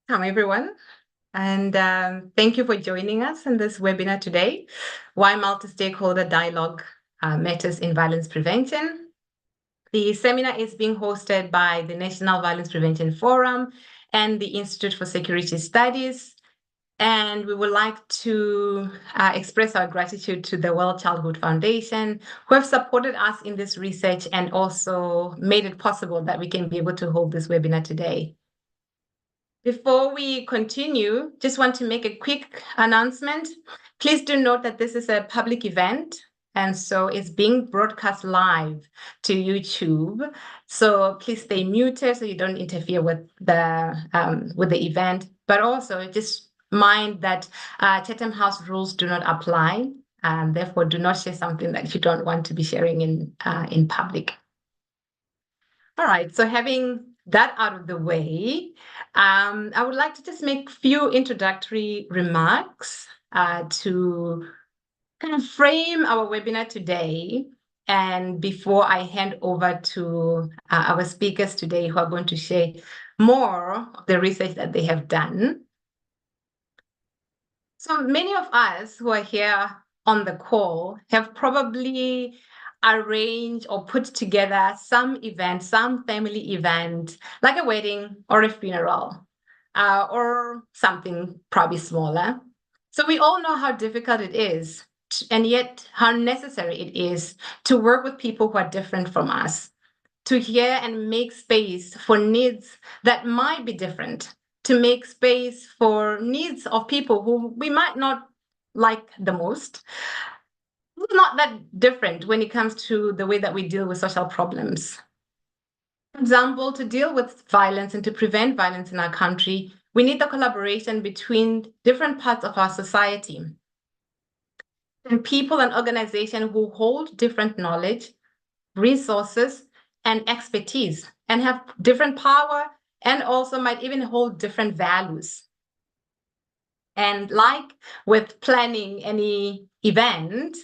Welcome, everyone. And thank you for joining us in this webinar today, Why Multi-Stakeholder Dialogue Matters in Violence Prevention. The seminar is being hosted by the National Violence Prevention Forum and the Institute for Security Studies. And we would like to express our gratitude to the World Childhood Foundation, who have supported us in this research and also made it possible that we can be able to hold this webinar today. Before we continue, just want to make a quick announcement. Please do note that this is a public event, and so it's being broadcast live to YouTube. So please stay muted so you don't interfere with the event. But also just mind that Chatham House rules do not apply, and therefore do not share something that you don't want to be sharing in public. All right, so having that out of the way, I would like to just make a few introductory remarks to kind of frame our webinar today. And before I hand over to our speakers today, who are going to share more of the research that they have done. So many of us who are here on the call have probably arrange or put together some event, some family event, like a wedding or a funeral, or something probably smaller. So we all know how difficult it is, and yet how necessary it is to work with people who are different from us, to hear and make space for needs that might be different, to make space for needs of people who we might not like the most, not that different when it comes to the way that we deal with social problems. For example, to deal with violence and to prevent violence in our country, we need the collaboration between different parts of our society and people and organizations who hold different knowledge, resources, and expertise, and have different power and also might even hold different values. And like with planning any event,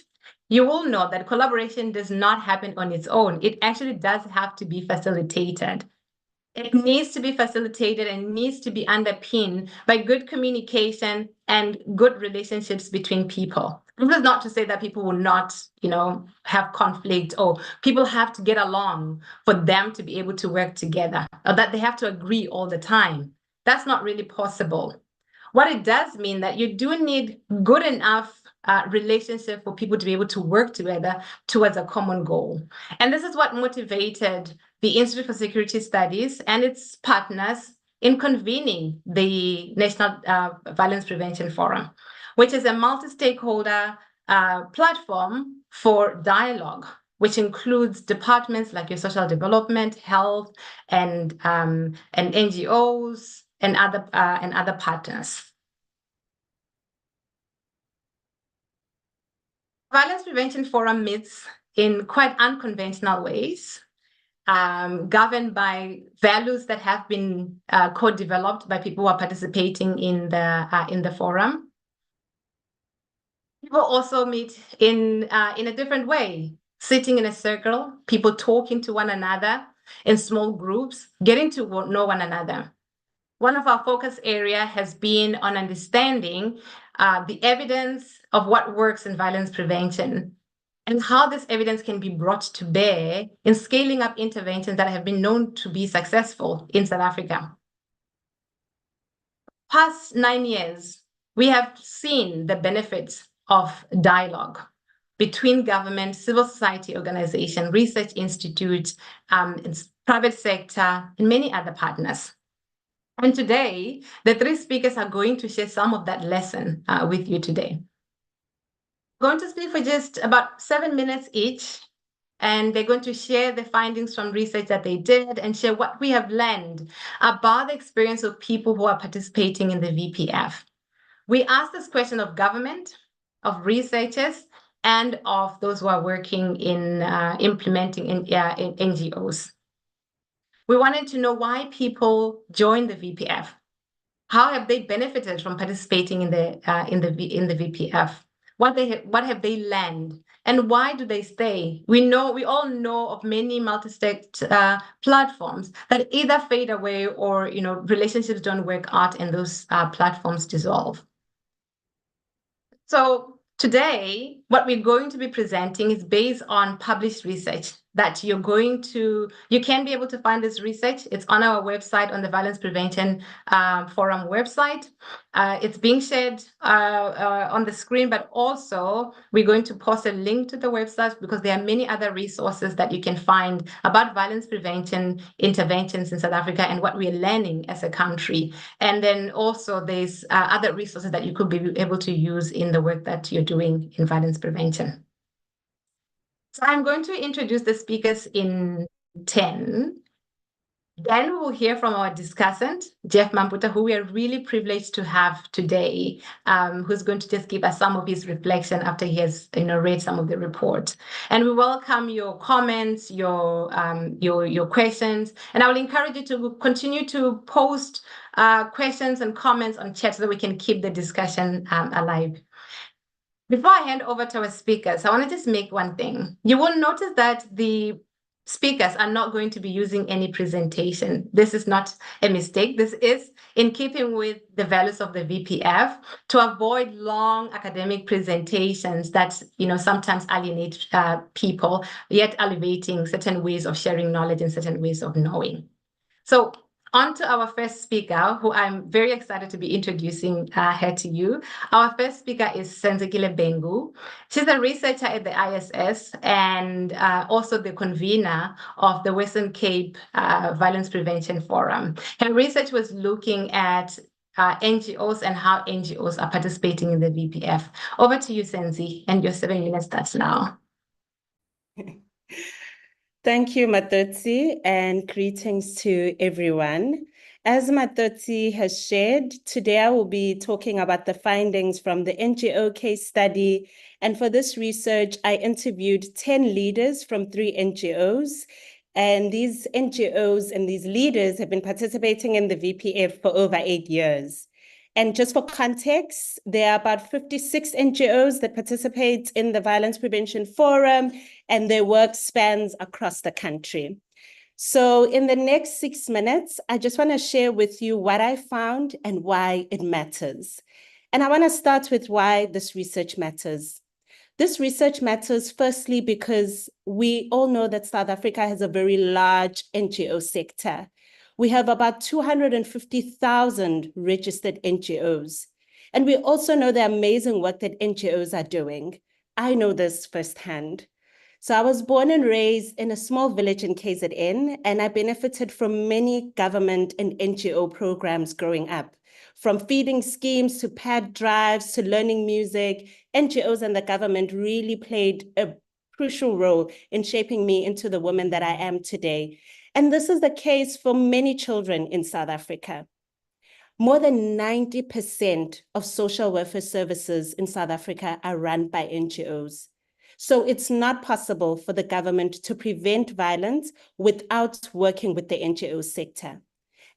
you will know that collaboration does not happen on its own. It actually does have to be facilitated. It needs to be facilitated and needs to be underpinned by good communication and good relationships between people. This is not to say that people will not, have conflict, or people have to get along for them to be able to work together, or that they have to agree all the time. That's not really possible. What it does mean that you do need good enough relationship for people to be able to work together towards a common goal. And this is what motivated the Institute for Security Studies and its partners in convening the National Violence Prevention Forum, which is a multi-stakeholder platform for dialogue, which includes departments like your social development, health, and NGOs, and other partners. Violence Prevention Forum meets in quite unconventional ways, governed by values that have been co-developed by people who are participating in the forum. People also meet in a different way, sitting in a circle, people talking to one another in small groups, getting to know one another. One of our focus area has been on understanding the evidence of what works in violence prevention and how this evidence can be brought to bear in scaling up interventions that have been known to be successful in South Africa. Past 9 years, we have seen the benefits of dialogue between government, civil society organizations, research institutes, private sector, and many other partners. And today, the three speakers are going to share some of that lesson with you today. I'm going to speak for just about 7 minutes each, and they're going to share the findings from research that they did and share what we have learned about the experience of people who are participating in the VPF. We asked this question of government, of researchers, and of those who are working in implementing in NGOs. We wanted to know why people join the VPF. How have they benefited from participating in the VPF? What have they learned? And why do they stay? We all know of many multi-sector platforms that either fade away or, relationships don't work out and those platforms dissolve. So today, what we're going to be presenting is based on published research that you can be able to find this research. It's on our website, on the Violence Prevention Forum website. It's being shared on the screen, but also we're going to post a link to the website because there are many other resources that you can find about violence prevention interventions in South Africa and what we're learning as a country. And then also there's other resources that you could be able to use in the work that you're doing in violence prevention. So I'm going to introduce the speakers in 10. Then we will hear from our discussant, Jeff Mamputa, who we are really privileged to have today, who's going to just give us some of his reflection after he has read some of the report. And we welcome your comments, your questions, and I will encourage you to continue to post questions and comments on chat so that we can keep the discussion alive. Before I hand over to our speakers, I want to just make one thing. You will notice that the speakers are not going to be using any presentation. This is not a mistake. This is in keeping with the values of the VPF to avoid long academic presentations that sometimes alienate people, yet elevating certain ways of sharing knowledge and certain ways of knowing. So on to our first speaker, who I'm very excited to be introducing her to you. Our first speaker is Senzekile Bengu. She's a researcher at the ISS and also the convener of the Western Cape Violence Prevention Forum. Her research was looking at NGOs and how NGOs are participating in the VPF. Over to you, Senzi, and your 7 minutes starts now. Thank you, Matodzi, and greetings to everyone. As Matodzi has shared, today I will be talking about the findings from the NGO case study. And for this research, I interviewed 10 leaders from 3 NGOs. And these NGOs and these leaders have been participating in the VPF for over 8 years. And just for context, there are about 56 NGOs that participate in the Violence Prevention Forum, and their work spans across the country. So in the next 6 minutes, I just want to share with you what I found and why it matters. And I want to start with why this research matters. This research matters firstly because we all know that South Africa has a very large NGO sector. We have about 250,000 registered NGOs. And we also know the amazing work that NGOs are doing. I know this firsthand. So I was born and raised in a small village in KZN, and I benefited from many government and NGO programs growing up. From feeding schemes to pad drives to learning music, NGOs and the government really played a crucial role in shaping me into the woman that I am today. And this is the case for many children in South Africa. More than 90% of social welfare services in South Africa are run by NGOs. So it's not possible for the government to prevent violence without working with the NGO sector.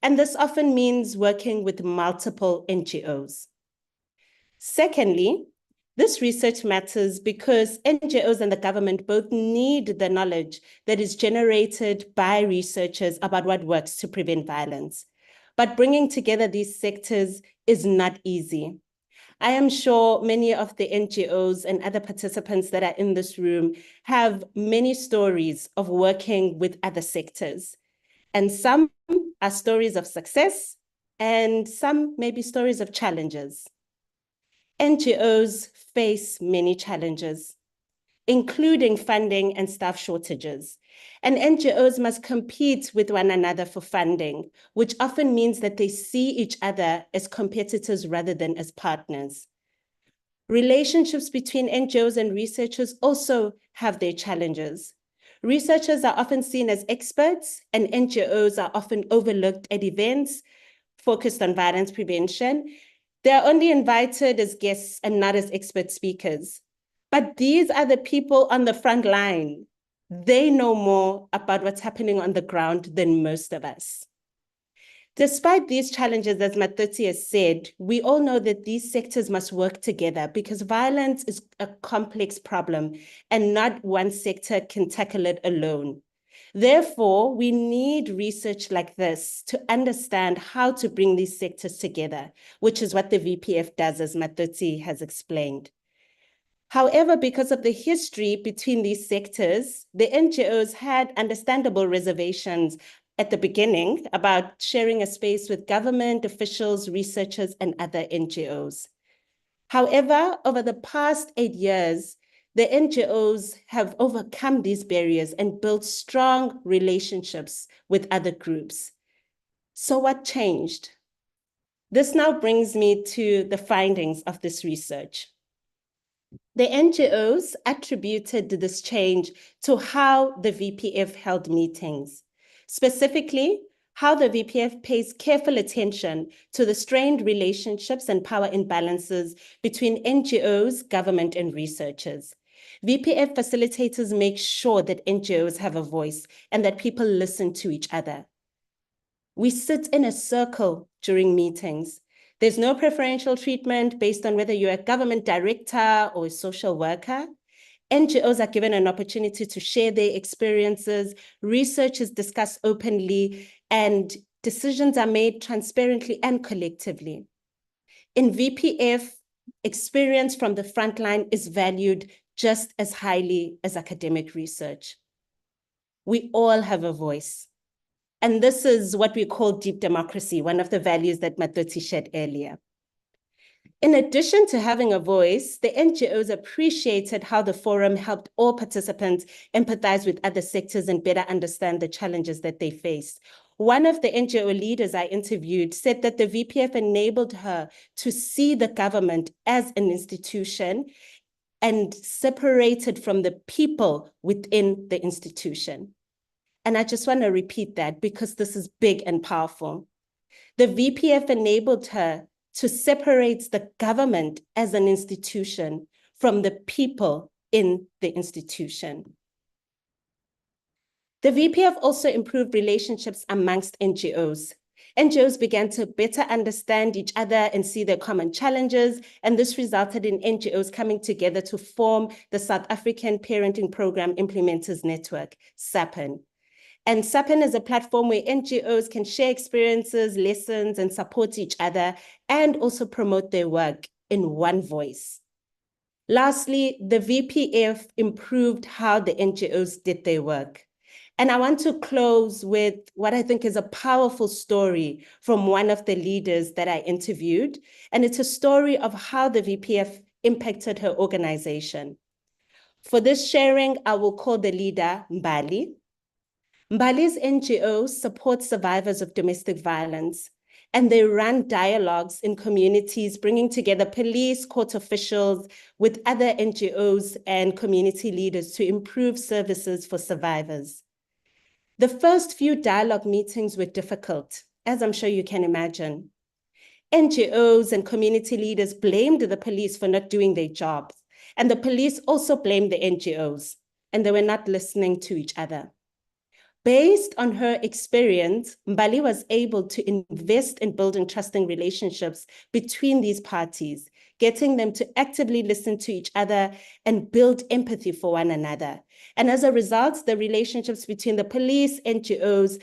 And this often means working with multiple NGOs. Secondly, this research matters because NGOs and the government both need the knowledge that is generated by researchers about what works to prevent violence. But bringing together these sectors is not easy. I am sure many of the NGOs and other participants that are in this room have many stories of working with other sectors. And some are stories of success, and some may be stories of challenges. NGOs face many challenges, including funding and staff shortages. And NGOs must compete with one another for funding, which often means that they see each other as competitors rather than as partners. Relationships between NGOs and researchers also have their challenges. Researchers are often seen as experts, and NGOs are often overlooked at events focused on violence prevention. They are only invited as guests and not as expert speakers. But these are the people on the front line. They know more about what's happening on the ground than most of us. Despite these challenges, as Matodzi has said, we all know that these sectors must work together because violence is a complex problem and not one sector can tackle it alone. Therefore, we need research like this to understand how to bring these sectors together, which is what the VPF does, as Matodzi has explained. However, because of the history between these sectors, the NGOs had understandable reservations at the beginning about sharing a space with government officials, researchers, and other NGOs. However, over the past 8 years, the NGOs have overcome these barriers and built strong relationships with other groups. So what changed? This now brings me to the findings of this research. The NGOs attributed this change to how the VPF held meetings, specifically how the VPF pays careful attention to the strained relationships and power imbalances between NGOs, government, and researchers. VPF facilitators make sure that NGOs have a voice and that people listen to each other. We sit in a circle during meetings. There's no preferential treatment based on whether you're a government director or a social worker. NGOs are given an opportunity to share their experiences, research is discussed openly, and decisions are made transparently and collectively. In VPF, experience from the front line is valued just as highly as academic research. We all have a voice. And this is what we call deep democracy, one of the values that Matodzi shared earlier. In addition to having a voice, the NGOs appreciated how the forum helped all participants empathize with other sectors and better understand the challenges that they faced. One of the NGO leaders I interviewed said that the VPF enabled her to see the government as an institution and separated from the people within the institution. And I just want to repeat that because this is big and powerful. The VPF enabled her to separate the government as an institution from the people in the institution. The VPF also improved relationships amongst NGOs. NGOs began to better understand each other and see their common challenges, and this resulted in NGOs coming together to form the South African Parenting Program Implementers Network, SAPIN. And SAPIN is a platform where NGOs can share experiences, lessons, and support each other, and also promote their work in one voice. Lastly, the VPF improved how the NGOs did their work. And I want to close with what I think is a powerful story from one of the leaders that I interviewed. And it's a story of how the VPF impacted her organization. For this sharing, I will call the leader Mbali. Mbali's NGO supports survivors of domestic violence, and they run dialogues in communities, bringing together police, court officials with other NGOs and community leaders to improve services for survivors. The first few dialogue meetings were difficult, as I'm sure you can imagine. NGOs and community leaders blamed the police for not doing their jobs, and the police also blamed the NGOs, and they were not listening to each other. Based on her experience, Mbali was able to invest in building trusting relationships between these parties, getting them to actively listen to each other and build empathy for one another. And as a result, the relationships between the police and NGOs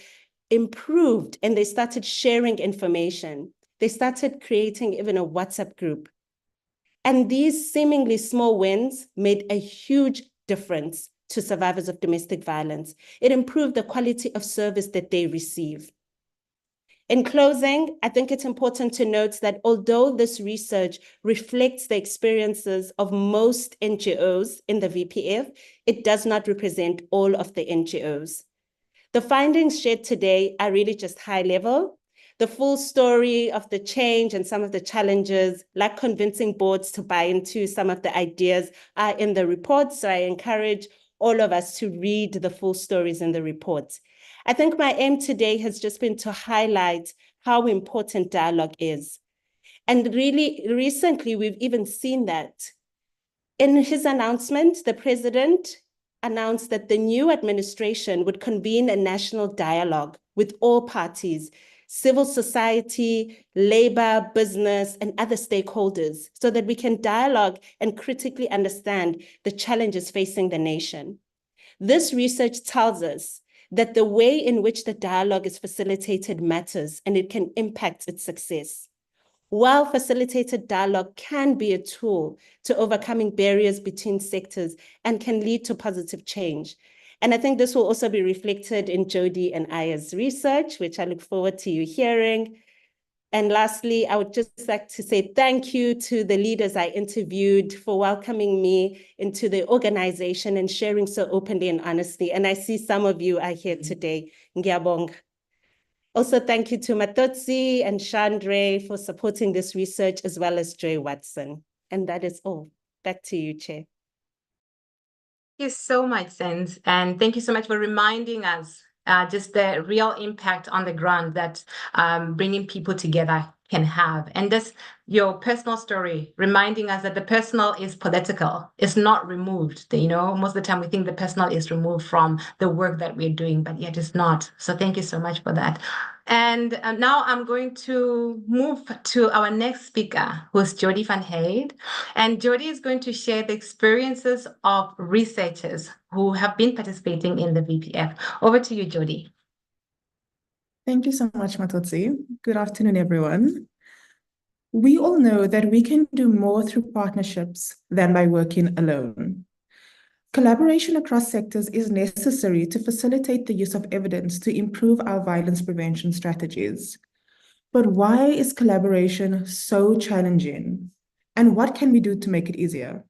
improved, and they started sharing information. They started creating even a WhatsApp group. And these seemingly small wins made a huge difference to survivors of domestic violence. It improved the quality of service that they receive. In closing, I think it's important to note that although this research reflects the experiences of most NGOs in the VPF, it does not represent all of the NGOs. The findings shared today are really just high level. The full story of the change and some of the challenges, like convincing boards to buy into some of the ideas, are in the report. So I encourage all of us to read the full stories in the report. I think my aim today has just been to highlight how important dialogue is. And really, recently, we've even seen that. In his announcement, the president announced that the new administration would convene a national dialogue with all parties, civil society, labor, business, and other stakeholders so that we can dialogue and critically understand the challenges facing the nation. This research tells us that the way in which the dialogue is facilitated matters and it can impact its success. While facilitated dialogue can be a tool to overcoming barriers between sectors and can lead to positive change. And I think this will also be reflected in Jody and Aya's research, which I look forward to you hearing. And lastly, I would just like to say thank you to the leaders I interviewed for welcoming me into the organization and sharing so openly and honestly. And I see some of you are here today. Ngiyabonga. Also, thank you to Matodzi and Chandre for supporting this research, as well as Joy Watson. And that is all. Back to you, Chair. Thank you so much, Senz. And thank you so much for reminding us just the real impact on the ground that bringing people together can have. And just your personal story, reminding us that the personal is political. It's not removed. Most of the time we think the personal is removed from the work that we're doing, but yet it's not. So thank you so much for that. And now I'm going to move to our next speaker, who's Jody van Heyde. And Jody is going to share the experiences of researchers who have been participating in the VPF. Over to you, Jody. Thank you so much, Matodzi. Good afternoon, everyone. We all know that we can do more through partnerships than by working alone. Collaboration across sectors is necessary to facilitate the use of evidence to improve our violence prevention strategies. But why is collaboration so challenging? And what can we do to make it easier?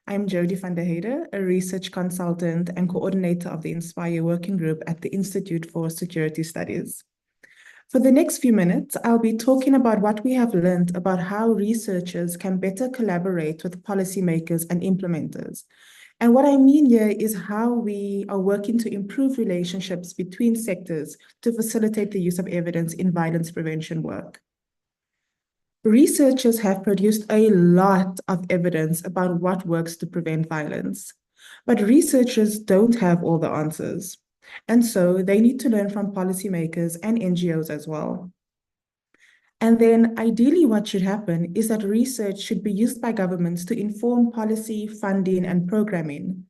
I'm Jody van der Heyde, a research consultant and coordinator of the INSPIRE working group at the Institute for Security Studies. For the next few minutes, I'll be talking about what we have learned about how researchers can better collaborate with policymakers and implementers. And what I mean here is how we are working to improve relationships between sectors to facilitate the use of evidence in violence prevention work. Researchers have produced a lot of evidence about what works to prevent violence, but researchers don't have all the answers, and so they need to learn from policymakers and NGOs as well. And then ideally what should happen is that research should be used by governments to inform policy, funding, and programming.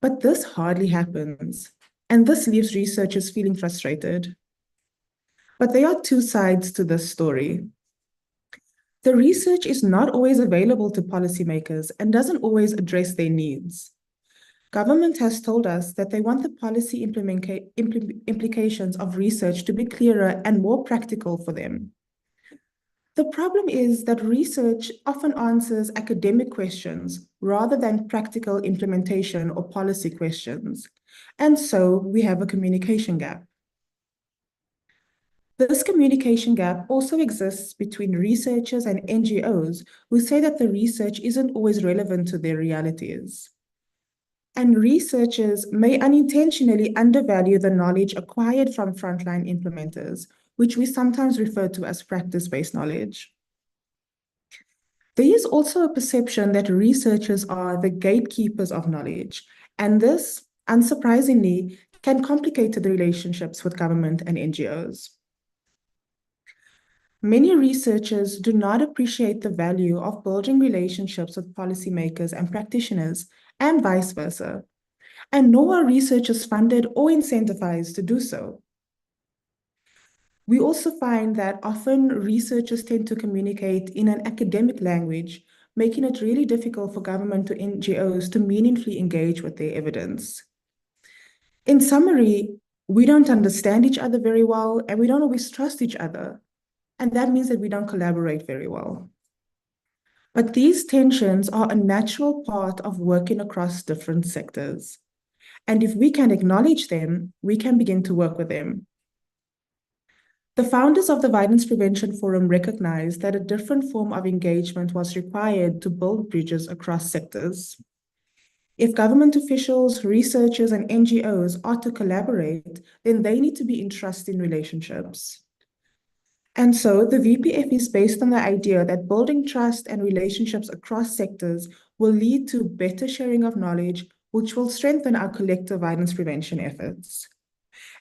But this hardly happens, and this leaves researchers feeling frustrated. But there are two sides to this story. The research is not always available to policymakers and doesn't always address their needs. Government has told us that they want the policy implications of research to be clearer and more practical for them. The problem is that research often answers academic questions rather than practical implementation or policy questions, and so we have a communication gap. This communication gap also exists between researchers and NGOs who say that the research isn't always relevant to their realities. And researchers may unintentionally undervalue the knowledge acquired from frontline implementers, which we sometimes refer to as practice-based knowledge. There is also a perception that researchers are the gatekeepers of knowledge, and this, unsurprisingly, can complicate the relationships with government and NGOs. Many researchers do not appreciate the value of building relationships with policymakers and practitioners, and vice versa, and nor are researchers funded or incentivized to do so. We also find that often researchers tend to communicate in an academic language, making it really difficult for government or NGOs to meaningfully engage with their evidence. In summary, we don't understand each other very well, and we don't always trust each other. And that means that we don't collaborate very well. But these tensions are a natural part of working across different sectors. And if we can acknowledge them, we can begin to work with them. The founders of the Violence Prevention Forum recognized that a different form of engagement was required to build bridges across sectors. If government officials, researchers, and NGOs are to collaborate, then they need to be in trusting relationships. And so the VPF is based on the idea that building trust and relationships across sectors will lead to better sharing of knowledge, which will strengthen our collective violence prevention efforts.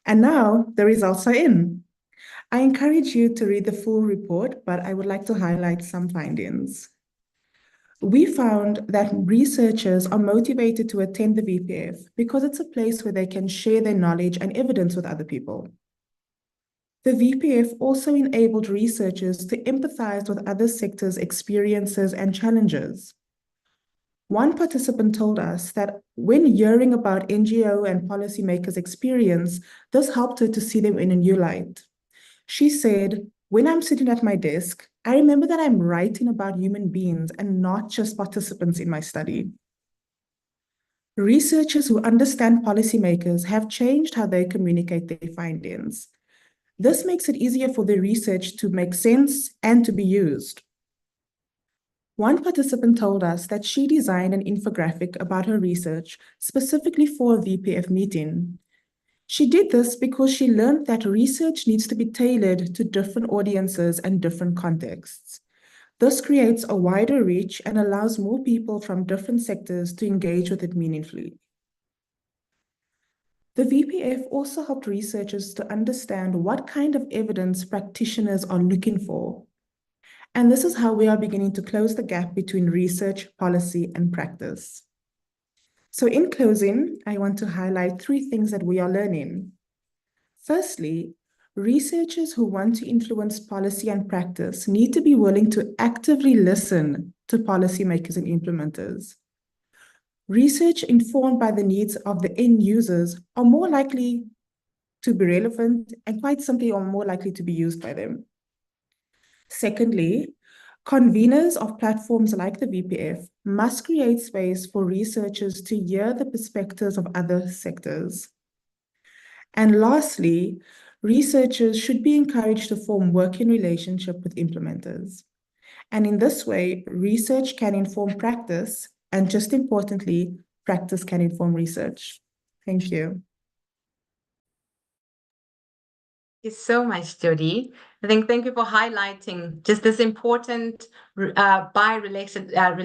And now the results are in. I encourage you to read the full report, but I would like to highlight some findings. We found that researchers are motivated to attend the VPF because it's a place where they can share their knowledge and evidence with other people. The VPF also enabled researchers to empathize with other sectors' experiences and challenges. One participant told us that when hearing about NGO and policymakers' experience, this helped her to see them in a new light. She said, "When I'm sitting at my desk, I remember that I'm writing about human beings and not just participants in my study." Researchers who understand policymakers have changed how they communicate their findings. This makes it easier for the research to make sense and to be used. One participant told us that she designed an infographic about her research specifically for a VPF meeting. She did this because she learned that research needs to be tailored to different audiences and different contexts. This creates a wider reach and allows more people from different sectors to engage with it meaningfully. The VPF also helped researchers to understand what kind of evidence practitioners are looking for. And this is how we are beginning to close the gap between research, policy, and practice. So in closing, I want to highlight 3 things that we are learning. Firstly, researchers who want to influence policy and practice need to be willing to actively listen to policymakers and implementers. Research informed by the needs of the end users are more likely to be relevant and quite simply are more likely to be used by them. Secondly, conveners of platforms like the VPF must create space for researchers to hear the perspectives of other sectors. And lastly, researchers should be encouraged to form working relationship with implementers. And in this way, research can inform practice, and just importantly, practice can inform research. Thank you. Thank you so much, Jody. Thank you for highlighting just this important bidirectional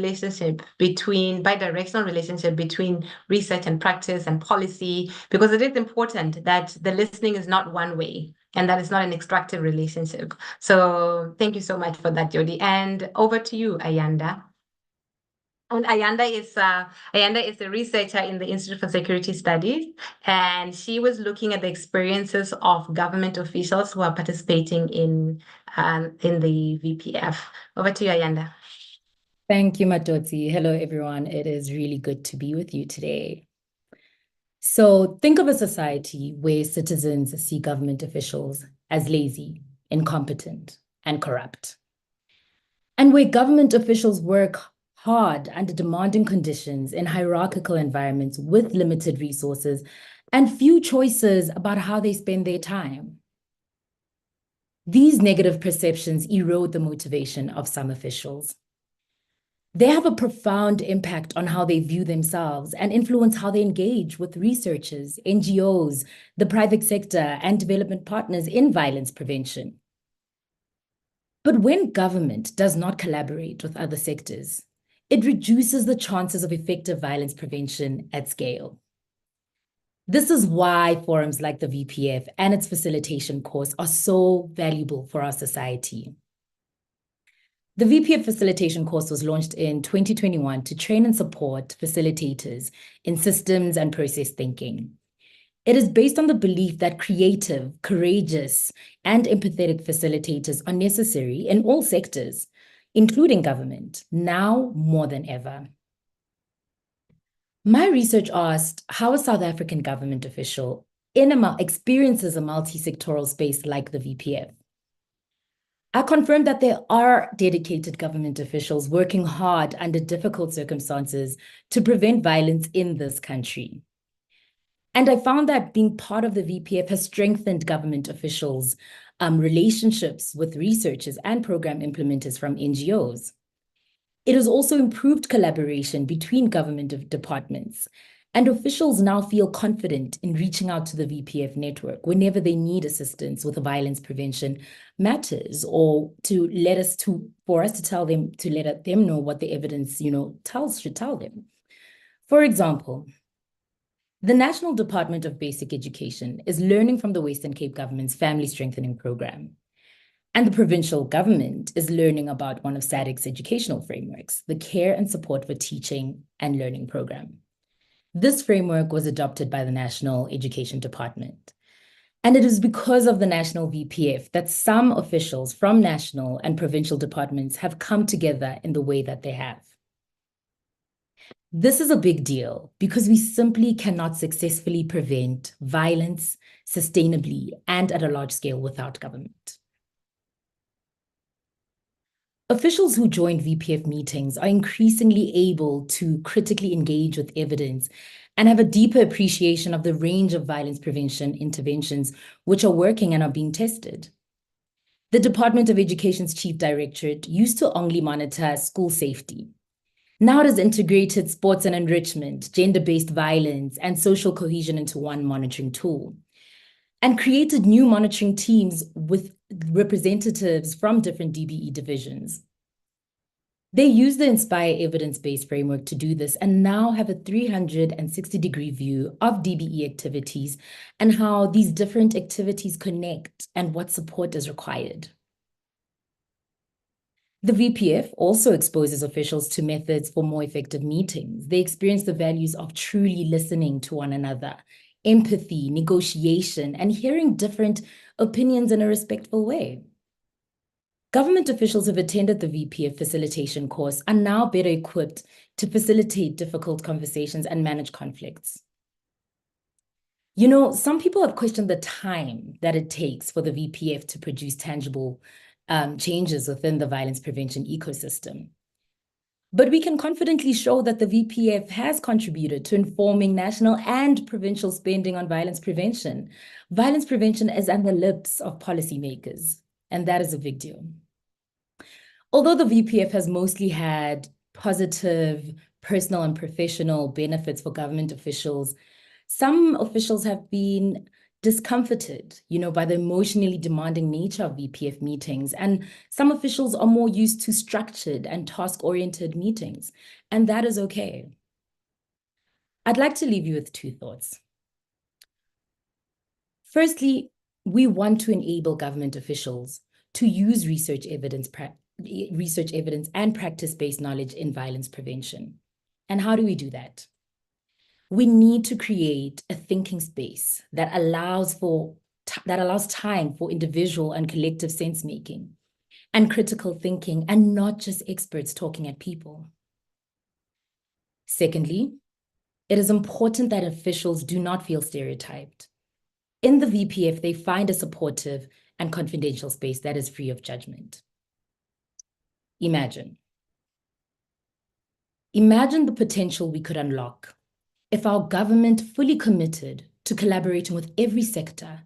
relationship between research and practice and policy, because it is important that the listening is not one way and that it's not an extractive relationship. So thank you so much for that, Jody. And over to you, Ayanda. And Ayanda is a researcher in the Institute for Security Studies, and she was looking at the experiences of government officials who are participating in the VPF. Over to you, Ayanda. Thank you, Matodzi. Hello, everyone. It is really good to be with you today. So think of a society where citizens see government officials as lazy, incompetent, and corrupt, and where government officials work hard under demanding conditions in hierarchical environments with limited resources and few choices about how they spend their time. These negative perceptions erode the motivation of some officials. They have a profound impact on how they view themselves and influence how they engage with researchers, NGOs, the private sector, and development partners in violence prevention. But when government does not collaborate with other sectors, it reduces the chances of effective violence prevention at scale. This is why forums like the VPF and its facilitation course are so valuable for our society. The VPF facilitation course was launched in 2021 to train and support facilitators in systems and process thinking. It is based on the belief that creative, courageous, and empathetic facilitators are necessary in all sectors, including government, now more than ever. My research asked how a South African government official experiences a multi-sectoral space like the VPF. I confirmed that there are dedicated government officials working hard under difficult circumstances to prevent violence in this country. And I found that being part of the VPF has strengthened government officials' relationships with researchers and program implementers from NGOs. It has also improved collaboration between government departments, and officials now feel confident in reaching out to the VPF network whenever they need assistance with violence prevention matters, or for us to let them know what the evidence should tell them. For example, The National Department of Basic Education is learning from the Western Cape government's Family Strengthening Program. And the provincial government is learning about one of SADC's educational frameworks, the Care and Support for Teaching and Learning Program. This framework was adopted by the National Education Department. And it is because of the National VPF that some officials from national and provincial departments have come together in the way that they have. This is a big deal because we simply cannot successfully prevent violence sustainably and at a large scale without government. Officials who join VPF meetings are increasingly able to critically engage with evidence and have a deeper appreciation of the range of violence prevention interventions which are working and are being tested. The Department of Education's Chief Directorate used to only monitor school safety. Now it has integrated sports and enrichment, gender-based violence, and social cohesion into one monitoring tool, and created new monitoring teams with representatives from different DBE divisions. They use the Inspire evidence-based framework to do this and now have a 360-degree view of DBE activities and how these different activities connect and what support is required. The VPF also exposes officials to methods for more effective meetings. They experience the values of truly listening to one another, empathy, negotiation, and hearing different opinions in a respectful way. Government officials who have attended the VPF facilitation course are now better equipped to facilitate difficult conversations and manage conflicts. You know, some people have questioned the time that it takes for the VPF to produce tangible changes within the violence prevention ecosystem. But we can confidently show that the VPF has contributed to informing national and provincial spending on violence prevention. Violence prevention is on the lips of policymakers, and that is a big deal. Although the VPF has mostly had positive personal and professional benefits for government officials, some officials have been discomforted, by the emotionally demanding nature of VPF meetings. And some officials are more used to structured and task-oriented meetings, and that is okay. I'd like to leave you with two thoughts. Firstly, we want to enable government officials to use research evidence and practice-based knowledge in violence prevention. And how do we do that? We need to create a thinking space that allows time for individual and collective sense-making and critical thinking, and not just experts talking at people. Secondly, it is important that officials do not feel stereotyped. In the VPF, they find a supportive and confidential space that is free of judgment. Imagine the potential we could unlock if our government fully committed to collaborating with every sector,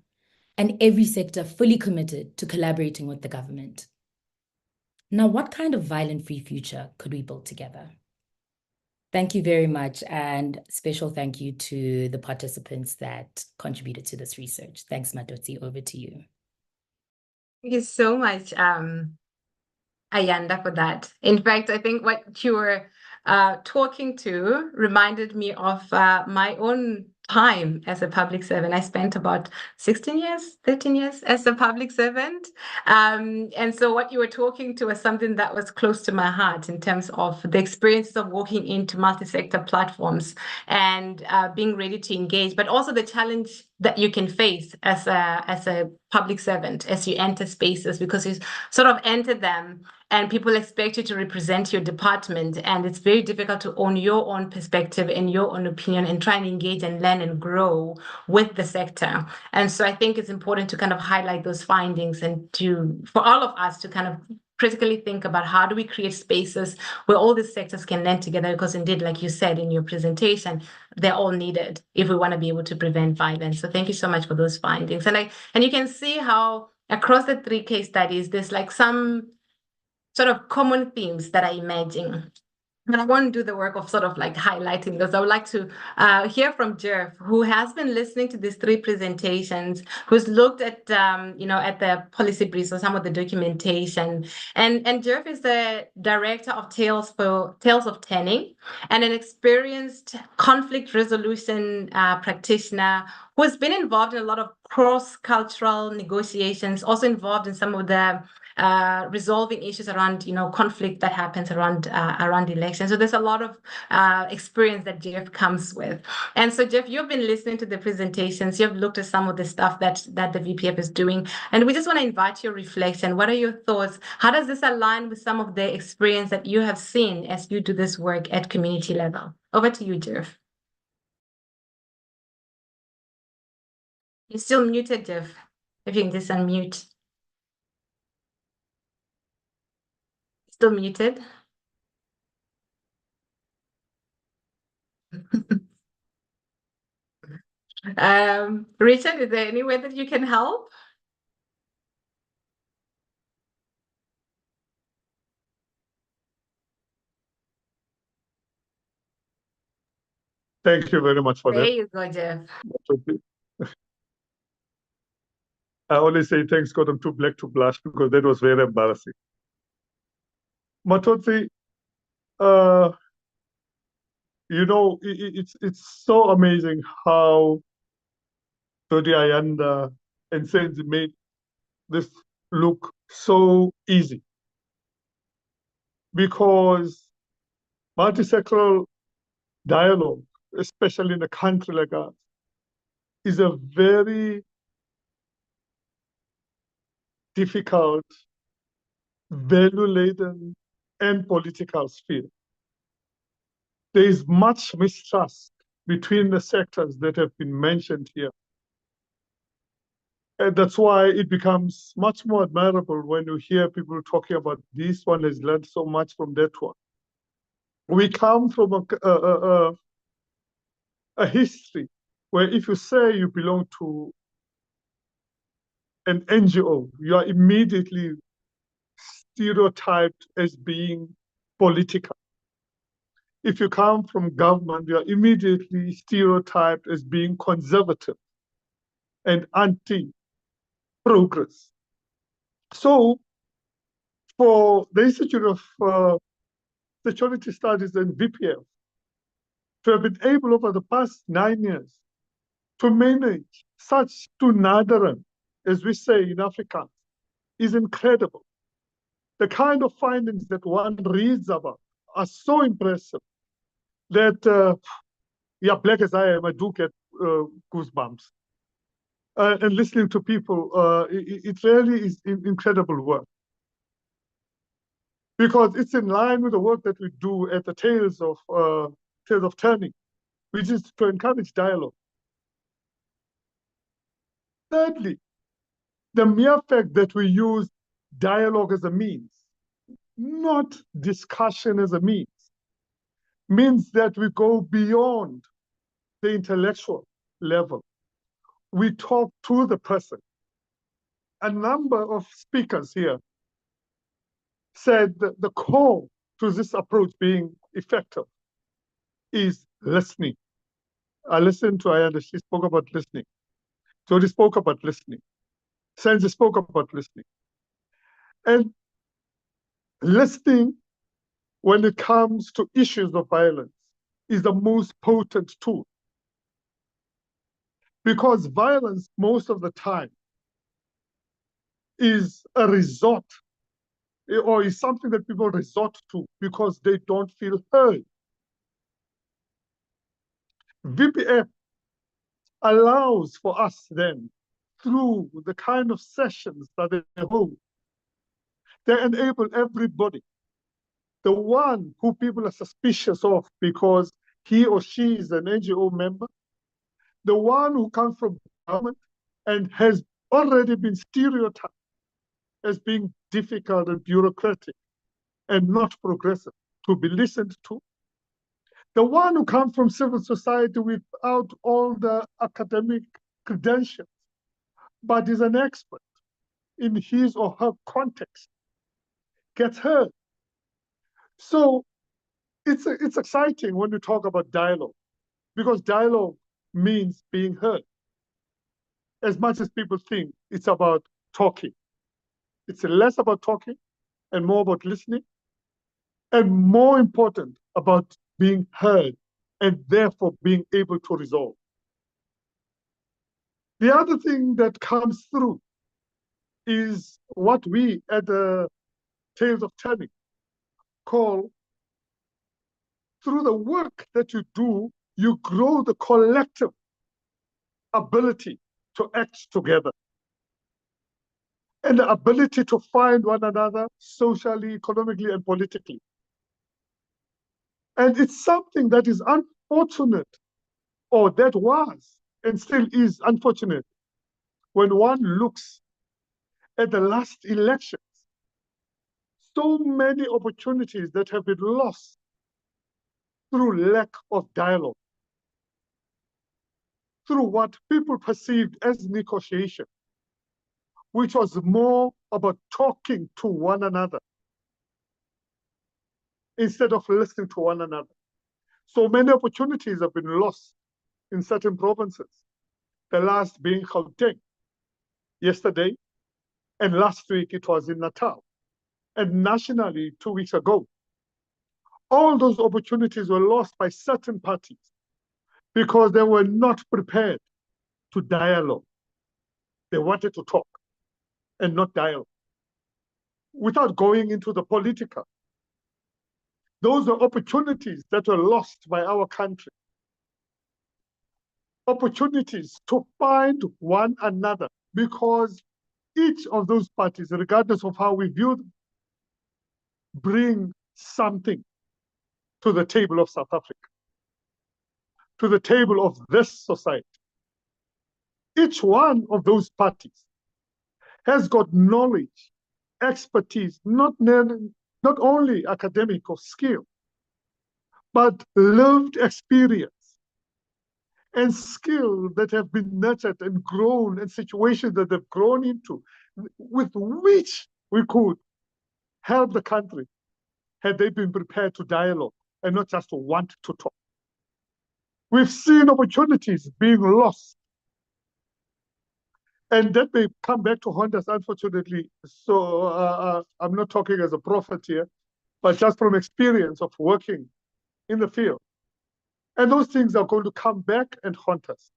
and every sector fully committed to collaborating with the government. Now, what kind of violent-free future could we build together? Thank you very much, and special thank you to the participants that contributed to this research. Thanks, Matodzi, over to you. Thank you so much, Ayanda, for that. In fact, I think what you were talking to reminded me of my own time as a public servant. I spent about 13 years as a public servant. And so what you were talking to was something that was close to my heart in terms of the experiences of walking into multi-sector platforms and being ready to engage, but also the challenge that you can face as a public servant as you enter spaces, because you sort of enter them and people expect you to represent your department, and it's very difficult to own your own perspective and your own opinion and try and engage and learn and grow with the sector. And so I think it's important to kind of highlight those findings and for all of us to kind of critically think about how do we create spaces where all these sectors can learn together, because indeed, like you said in your presentation, they're all needed if we want to be able to prevent violence. So thank you so much for those findings. And you can see how across the 3 case studies, there's like some sort of common themes that are emerging. but I won't do the work of sort of like highlighting those. I would like to hear from Jeff, who has been listening to these three presentations, who's looked at at the policy briefs or some of the documentation. And Jeff is the director of Tales of Tanning, and an experienced conflict resolution practitioner who has been involved in a lot of cross-cultural negotiations, also involved in some of the resolving issues around conflict that happens around elections. So there's a lot of experience that Jeff comes with. And so Jeff, you've been listening to the presentations, you've looked at some of the stuff that the VPF is doing, and we just want to invite your reflection. What are your thoughts? How does this align with some of the experience that you have seen as you do this work at community level? Over to you, Jeff. You're still muted, Jeff. If you can just unmute. Still muted. Richard, is there any way that you can help? Thank you very much for There that. you go, Jeff. I always say thanks God I'm too black to blush, because that was very embarrassing. Matodzi, it's so amazing how Jody Ayanda and Senzi made this look so easy, because multisectoral dialogue, especially in a country like ours, is a very difficult, value-laden, and political sphere. There is much mistrust between the sectors that have been mentioned here. And that's why it becomes much more admirable when you hear people talking about this one has learned so much from that one. We come from a history where if you say you belong to an NGO, you are immediately stereotyped as being political. If you come from government, you are immediately stereotyped as being conservative and anti-progress. So for the Institute of Security Studies and VPF to have been able over the past 9 years to manage such tunadaran, as we say in Afrikaans, is incredible. The kind of findings that one reads about are so impressive that, black as I am, I do get goosebumps. And listening to people, it really is incredible work. Because it's in line with the work that we do at the Tales of Turning, which is to encourage dialogue. Thirdly, the mere fact that we use dialogue as a means, not discussion as a means that we go beyond the intellectual level. We talk to the person. A number of speakers here said that the core to this approach being effective is listening. I listened to Ayanda, she spoke about listening. Jody spoke about listening. Senzi spoke about listening. And listening, when it comes to issues of violence, is the most potent tool. Because violence, most of the time, is a resort, or is something that people resort to because they don't feel heard. VPF allows for us then, through the kind of sessions that they hold, they enable everybody, the one who people are suspicious of because he or she is an NGO member, the one who comes from government and has already been stereotyped as being difficult and bureaucratic and not progressive, to be listened to. The one who comes from civil society without all the academic credentials, but is an expert in his or her context, gets heard. So it's exciting when we talk about dialogue, because dialogue means being heard. As much as people think it's about talking, it's less about talking and more about listening, and more important, about being heard and therefore being able to resolve. The other thing that comes through is what we at the Tales of Turning call, through the work that you do, you grow the collective ability to act together and the ability to find one another socially, economically, and politically. And it's something that is unfortunate, or that was and still is unfortunate, when one looks at the last elections. So many opportunities that have been lost through lack of dialogue, through what people perceived as negotiation, which was more about talking to one another instead of listening to one another. So many opportunities have been lost in certain provinces, the last being Gauteng yesterday, and last week it was in Natal, and nationally 2 weeks ago. All those opportunities were lost by certain parties because they were not prepared to dialogue. They wanted to talk and not dialogue. Without going into the political, those are opportunities that were lost by our country. Opportunities to find one another, because each of those parties, regardless of how we view them, bring something to the table of South Africa, to the table of this society. Each one of those parties has got knowledge, expertise, not only academic or skill, but lived experience and skill that have been nurtured and grown, and situations that they've grown into, with which we could help the country had they been prepared to dialogue and not just to want to talk. We've seen opportunities being lost. And that may come back to haunt us, unfortunately. So I'm not talking as a prophet here, but just from experience of working in the field. And those things are going to come back and haunt us.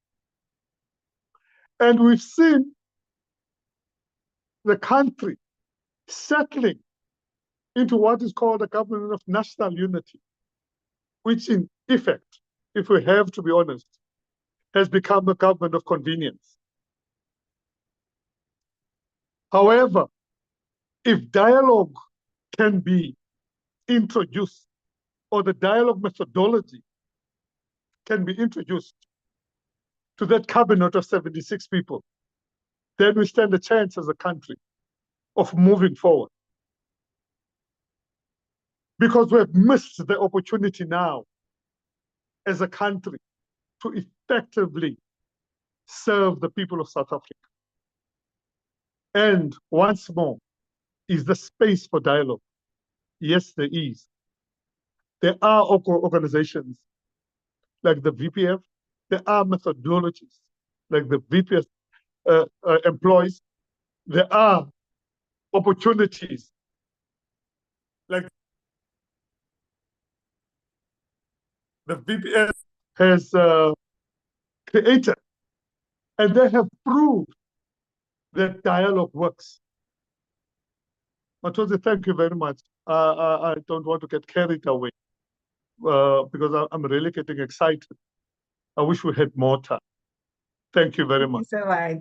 And we've seen the country settling into what is called a government of national unity, which in effect, if we have to be honest, has become a government of convenience. However, if dialogue can be introduced, or the dialogue methodology can be introduced to that cabinet of 76 people, then we stand a chance as a country of moving forward. Because we have missed the opportunity now as a country to effectively serve the people of South Africa. And once more, is the space for dialogue? Yes, there is. There are organizations like the VPF. There are methodologies like the VPF employs. There are opportunities like the VPF has created, and they have proved that dialogue works. Matodzi, thank you very much. I don't want to get carried away because I'm really getting excited. I wish we had more time. Thank you very much. So much.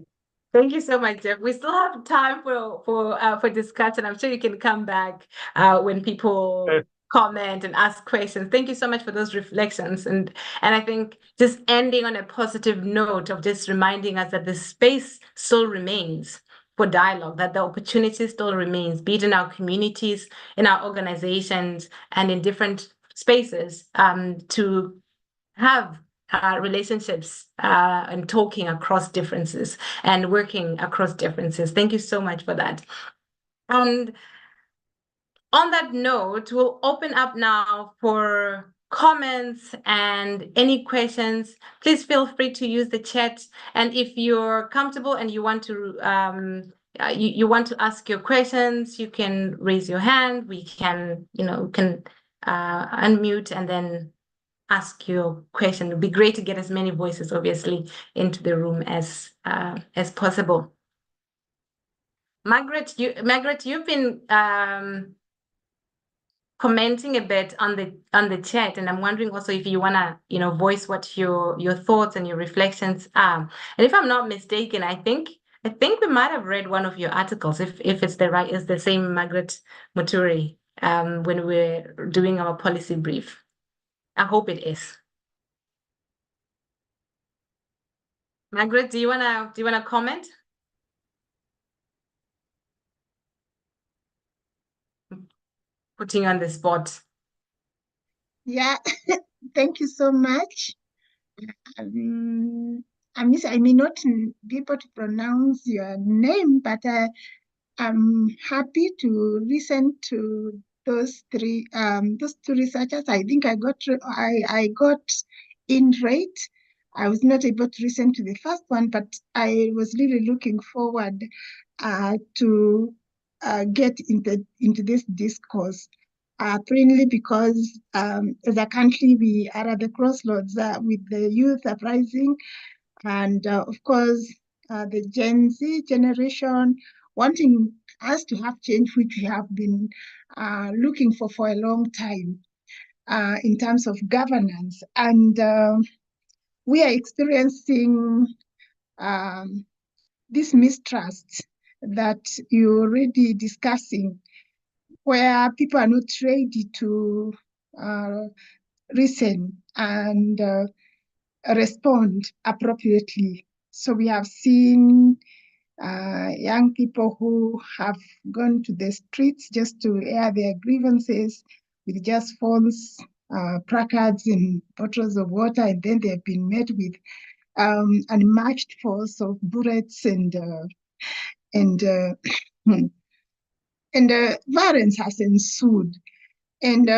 Thank you so much, Jeff. We still have time for discussion. I'm sure you can come back when people comment and ask questions. Thank you so much for those reflections. And I think just ending on a positive note of just reminding us that the space still remains for dialogue, that the opportunity still remains, be it in our communities, in our organizations, and in different spaces to have relationships and talking across differences and working across differences. Thank you so much for that. And on that note, we'll open up now for comments and any questions. Please feel free to use the chat. And if you're comfortable and you want to you want to ask your questions, you can raise your hand. We can, unmute and then ask your question. It'd be great to get as many voices, obviously, into the room as possible. Margaret, you've been commenting a bit on the chat, and I'm wondering also if you wanna, voice what your thoughts and your reflections are. And if I'm not mistaken, I think we might have read one of your articles, if it's the same Margaret Muturi, when we're doing our policy brief. I hope it is. Margaret, do you wanna comment? Putting you on the spot. Yeah, thank you so much. Amisi, I may not be able to pronounce your name, but I'm happy to listen to those two researchers. I think I got in right. I was not able to listen to the first one, but I was really looking forward to get into this discourse. Plainly because as a country, we are at the crossroads with the youth uprising and, of course, the Gen Z generation wanting us to have change, which we have been looking for a long time in terms of governance. And we are experiencing this mistrust that you're already discussing, where people are not ready to listen and respond appropriately. So we have seen young people who have gone to the streets just to air their grievances with just phones, placards and bottles of water, and then they've been met with an unmatched force of bullets and violence has ensued. And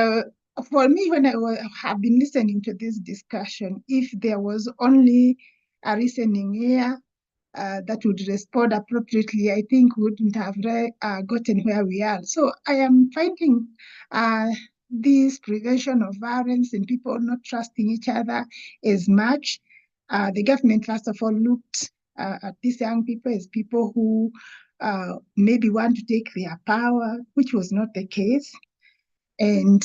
for me, when I have been listening to this discussion, if there was only a listening ear that would respond appropriately, I think we wouldn't have gotten where we are. So I am finding this prevention of violence and people not trusting each other as much. The government, first of all, looked at these young people as people who maybe want to take their power, which was not the case. And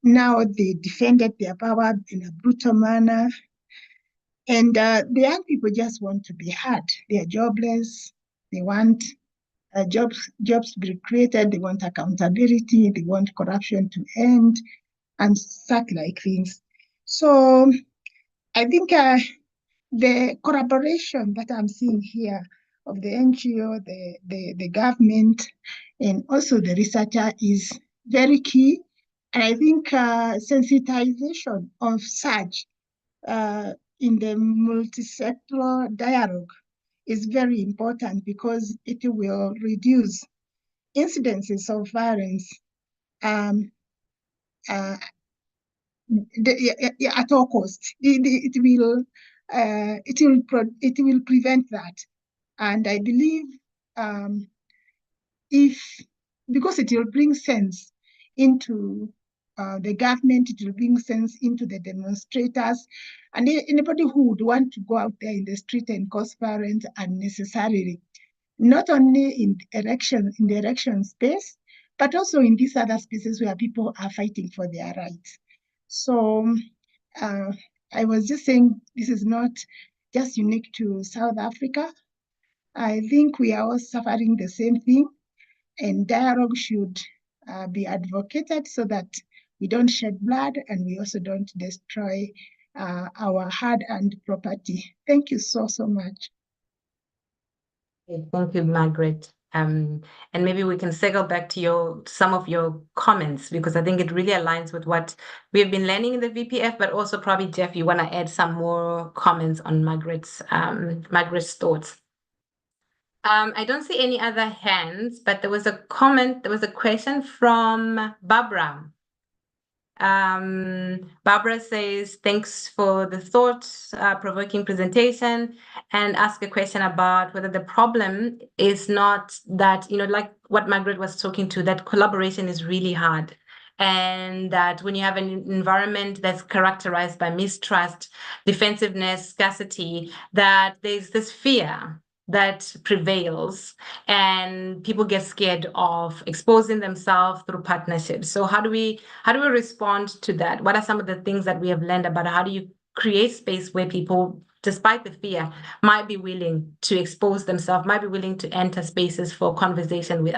now they defended their power in a brutal manner. And the young people just want to be heard. They are jobless. They want jobs to be created. They want accountability. They want corruption to end and such like things. So I think the collaboration that I'm seeing here of the NGO, the government, and also the researcher is very key. And I think sensitization of such in the multisector dialogue is very important because it will reduce incidences of violence at all costs. It will prevent that, and I believe because it will bring sense into the government, it will bring sense into the demonstrators, and anybody who would want to go out there in the street and cause violence unnecessarily, not only in the election space, but also in these other spaces where people are fighting for their rights. So I was just saying this is not just unique to South Africa. I think we are all suffering the same thing, and dialogue should be advocated so that we don't shed blood and we also don't destroy our hard-earned property. Thank you so much. Thank you, Margaret. And maybe we can circle back to some of your comments, because I think it really aligns with what we've been learning in the VPF, but also probably, Jeff, you want to add some more comments on Margaret's thoughts. I don't see any other hands, but there was a comment, there was a question from Barbara. Barbara says, thanks for the thought-provoking presentation, and ask a question about whether the problem is not that, like what Margaret was talking to, that collaboration is really hard. And that when you have an environment that's characterized by mistrust, defensiveness, scarcity, that there's this fear that prevails and people get scared of exposing themselves through partnerships. So how do we respond to that? What are some of the things that we have learned about how do you create space where people, despite the fear, might be willing to expose themselves, might be willing to enter spaces for conversation with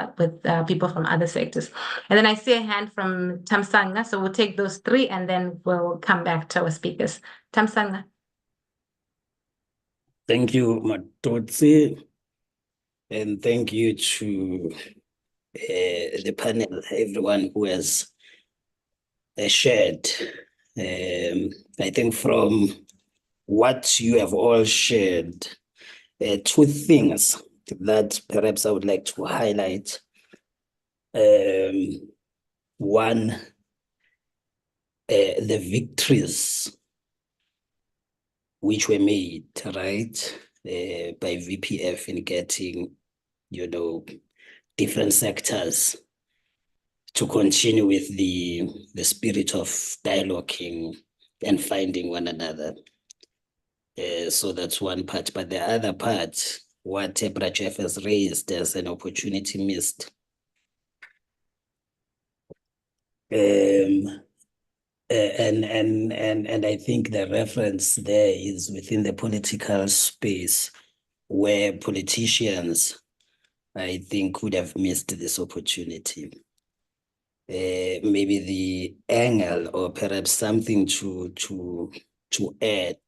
people from other sectors? And then I see a hand from Tamsanga, so we'll take those three and then we'll come back to our speakers. Tamsanga. Thank you, Matodzi, and thank you to the panel, everyone who has shared. I think from what you have all shared, two things that perhaps I would like to highlight. One, the victories which were made, right, by VPF in getting, different sectors to continue with the spirit of dialoguing and finding one another. So that's one part. But the other part, what Brachef has raised as an opportunity missed. And I think the reference there is within the political space where politicians, I think, could have missed this opportunity. Maybe the angle or perhaps something to add,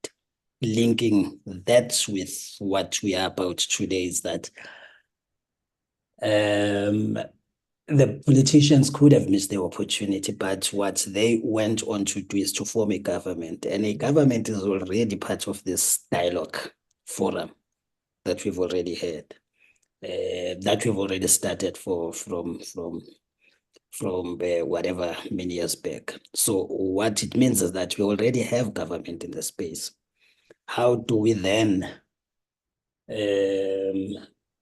linking that with what we are about today, is that the politicians could have missed the opportunity, but what they went on to do is to form a government, and a government is already part of this dialogue forum that we've already had, that we've already started from whatever many years back. So what it means is that we already have government in the space. How do we then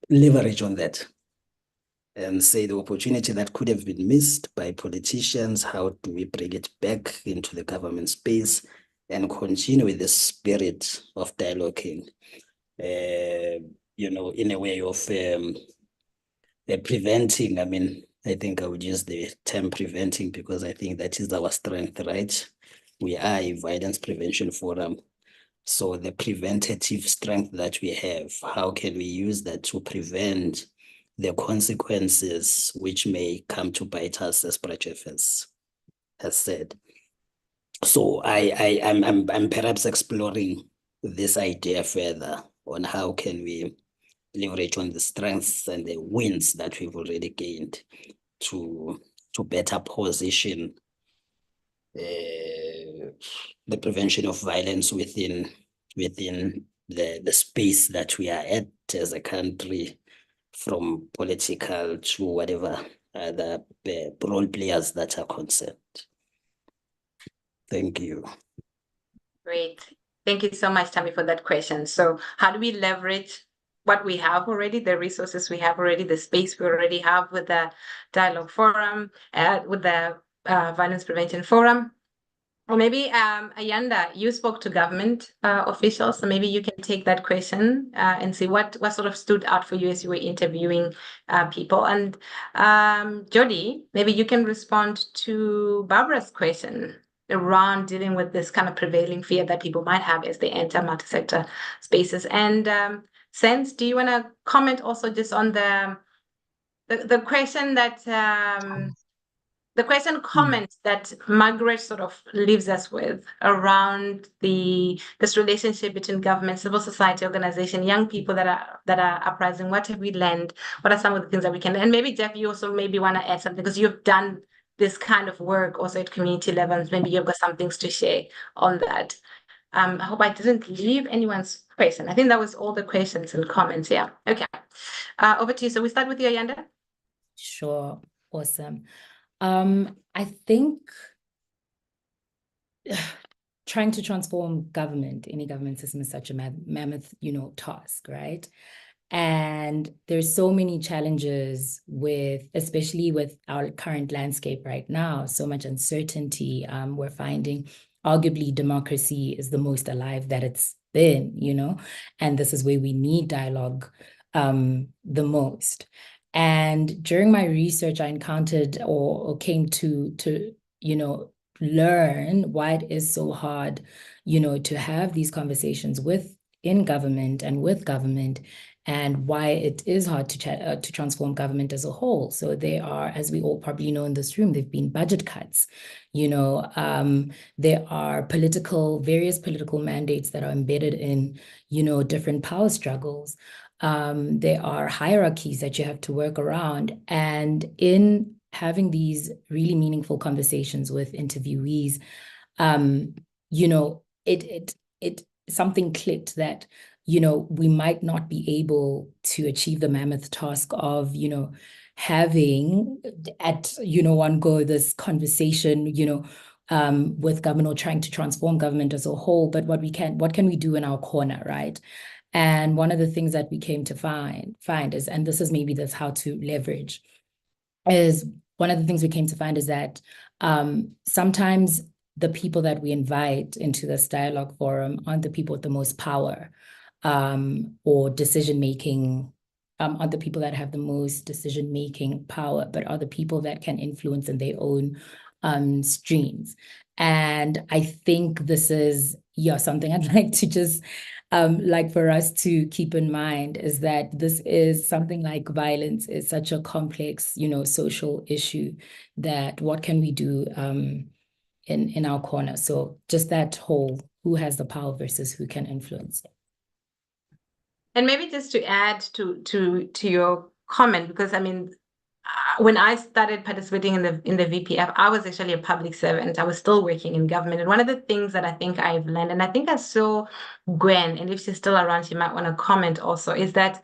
leverage on that and say the opportunity that could have been missed by politicians, how do we bring it back into the government space and continue with the spirit of dialoguing, in a way of preventing? I mean, I think I would use the term preventing because I think that is our strength, right? We are a violence prevention forum. So the preventative strength that we have, how can we use that to prevent the consequences which may come to bite us, as Brachef has said? So I'm perhaps exploring this idea further on how can we leverage on the strengths and the wins that we've already gained to better position the prevention of violence within the space that we are at as a country, from political to whatever other role players that are concerned. Thank you. Great. Thank you so much, Tammy, for that question. So how do we leverage what we have already, the resources we have already, the space we already have with the Dialogue Forum, with the Violence Prevention Forum? Or maybe, Ayanda, you spoke to government officials, so maybe you can take that question and see what sort of stood out for you as you were interviewing people. And Jody, maybe you can respond to Barbara's question around dealing with this kind of prevailing fear that people might have as they enter multi-sector spaces. And Sense, do you want to comment also just on the question that comment that Margaret sort of leaves us with around this relationship between government, civil society organization, young people that are uprising? What have we learned? What are some of the things that we can? And maybe Jeff, you also maybe want to add something because you've done this kind of work also at community levels. Maybe you've got some things to share on that. I hope I didn't leave anyone's question. I think that was all the questions and comments. Yeah. Okay. Over to you. So we start with you, Ayanda. Sure. Awesome. I think trying to transform any government system is such a mammoth, task, right? And there's so many challenges especially with our current landscape right now, so much uncertainty. We're finding arguably democracy is the most alive that it's been, and this is where we need dialogue the most. And during my research, I encountered or came to learn why it is so hard, to have these conversations in government and with government, and why it is hard to transform government as a whole. So there are, as we all probably know in this room, there've been budget cuts. There are various political mandates that are embedded in, different power struggles. There are hierarchies that you have to work around. And in having these really meaningful conversations with interviewees, it something clicked that, we might not be able to achieve the mammoth task of, having at, one go this conversation, with government, or trying to transform government as a whole, but what can we do in our corner, right? And one of the things that we came to find is, and this is maybe that's how to leverage, is one of the things we came to find is that sometimes the people that we invite into this dialogue forum aren't the people with the most power or decision-making, aren't the people that have the most decision-making power, but are the people that can influence in their own streams. And I think this is, something I'd like to just like for us to keep in mind, is that this is something like violence is such a complex, social issue, that what can we do in our corner? So just that whole, who has the power versus who can influence it. And maybe just to add to your comment, because I mean, when I started participating in the VPF, I was actually a public servant. I was still working in government. And one of the things that I think I've learned, and I think I saw Gwen, and if she's still around, she might want to comment also, is that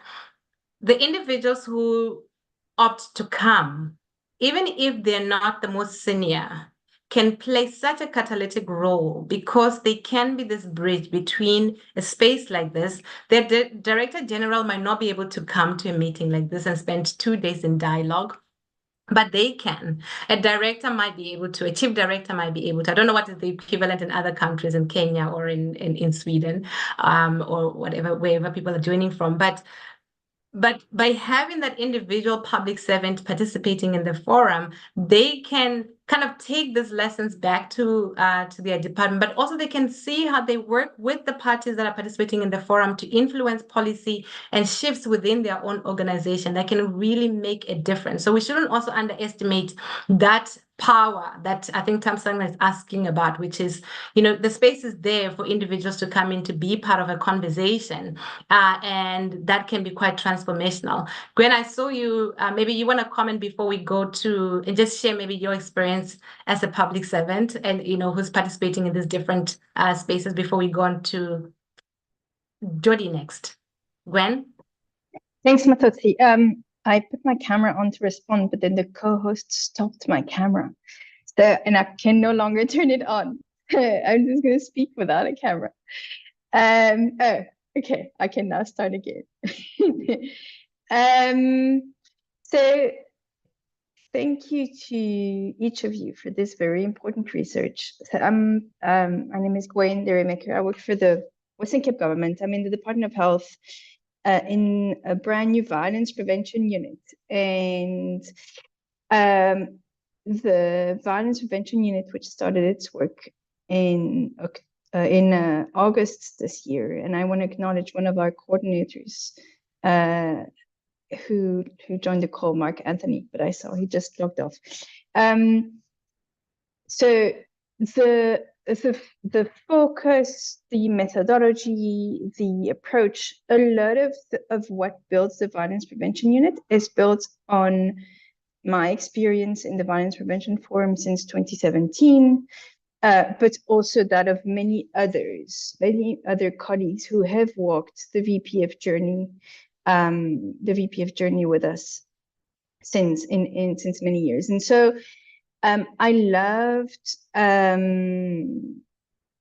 the individuals who opt to come, even if they're not the most senior, can play such a catalytic role, because they can be this bridge between a space like this. The Director General might not be able to come to a meeting like this and spend 2 days in dialogue, but they can. A director might be able to, a chief director might be able to. I don't know what is the equivalent in other countries, in Kenya or in Sweden, or whatever, wherever people are joining from. But by having that individual public servant participating in the forum, they can kind of take these lessons back to their department, but also they can see how they work with the parties that are participating in the forum to influence policy and shifts within their own organization that can really make a difference. So we shouldn't also underestimate that power that I think Tamsang is asking about, which is, the space is there for individuals to come in to be part of a conversation, and that can be quite transformational. Gwen, I saw you, maybe you want to comment before we go to, and just share maybe your experience as a public servant and, who's participating in these different spaces before we go on to Jody next. Gwen? Thanks, Matodzi. I put my camera on to respond, but then the co-host stopped my camera. And I can no longer turn it on. I'm just going to speak without a camera. Oh, okay. I can now start again. So thank you to each of you for this very important research. So my name is Gwen Deremaker. I work for the Western Cape government. I'm in the Department of Health, in a brand new violence prevention unit. And the violence prevention unit, which started its work in August this year, and I want to acknowledge one of our coordinators who joined the call, Mark Anthony, but I saw he just logged off. So the focus, the methodology, the approach, a lot of what builds the violence prevention unit is built on my experience in the Violence Prevention Forum since 2017, but also that of many other colleagues who have walked the VPF journey the VPF journey with us since many years. And so I loved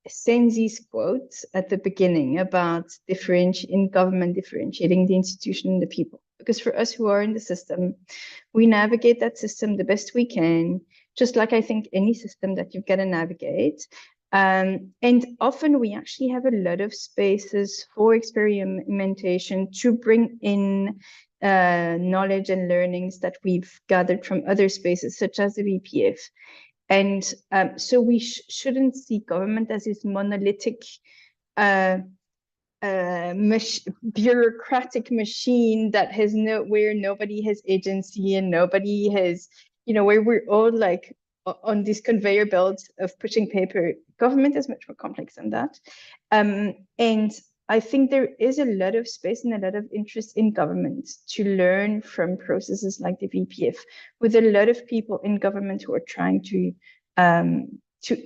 Senzi's quote at the beginning about in government differentiating the institution and the people. Because for us who are in the system, we navigate that system the best we can, just like I think any system that you've got to navigate. And often we actually have a lot of spaces for experimentation to bring in knowledge and learnings that we've gathered from other spaces, such as the VPF. And so we shouldn't see government as this monolithic bureaucratic machine that has where nobody has agency and nobody has, where we're all like on this conveyor belt of pushing paper. Government is much more complex than that. And I think there is a lot of space and a lot of interest in government to learn from processes like the VPF, with a lot of people in government who are trying to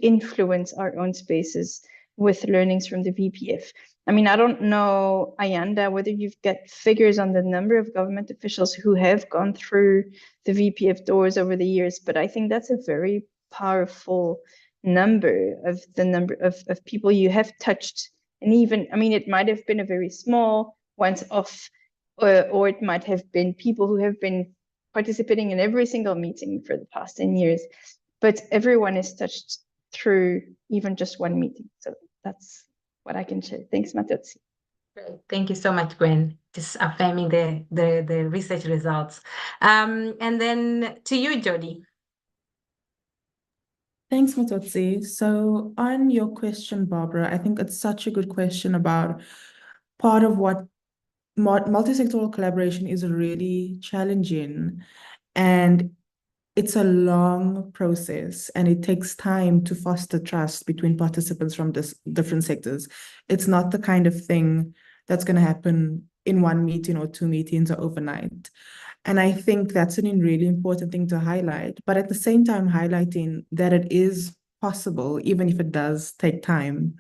influence our own spaces with learnings from the VPF. I mean, I don't know, Ayanda, whether you've got figures on the number of government officials who have gone through the VPF doors over the years, but I think that's a very powerful number of people you have touched. And even, I mean, it might have been a very small once-off, or it might have been people who have been participating in every single meeting for the past 10 years. But everyone is touched through even just one meeting. So that's what I can share. Thanks, Matodzi. Great. Thank you so much, Gwen, just affirming the research results. And then to you, Jody. Thanks, Matodzi. So on your question, Barbara, I think it's such a good question about part of what multisectoral collaboration is really challenging. And it's a long process and it takes time to foster trust between participants from different sectors. It's not the kind of thing that's going to happen in one meeting or two meetings or overnight. And I think that's a really important thing to highlight, but at the same time, highlighting that it is possible, even if it does take time.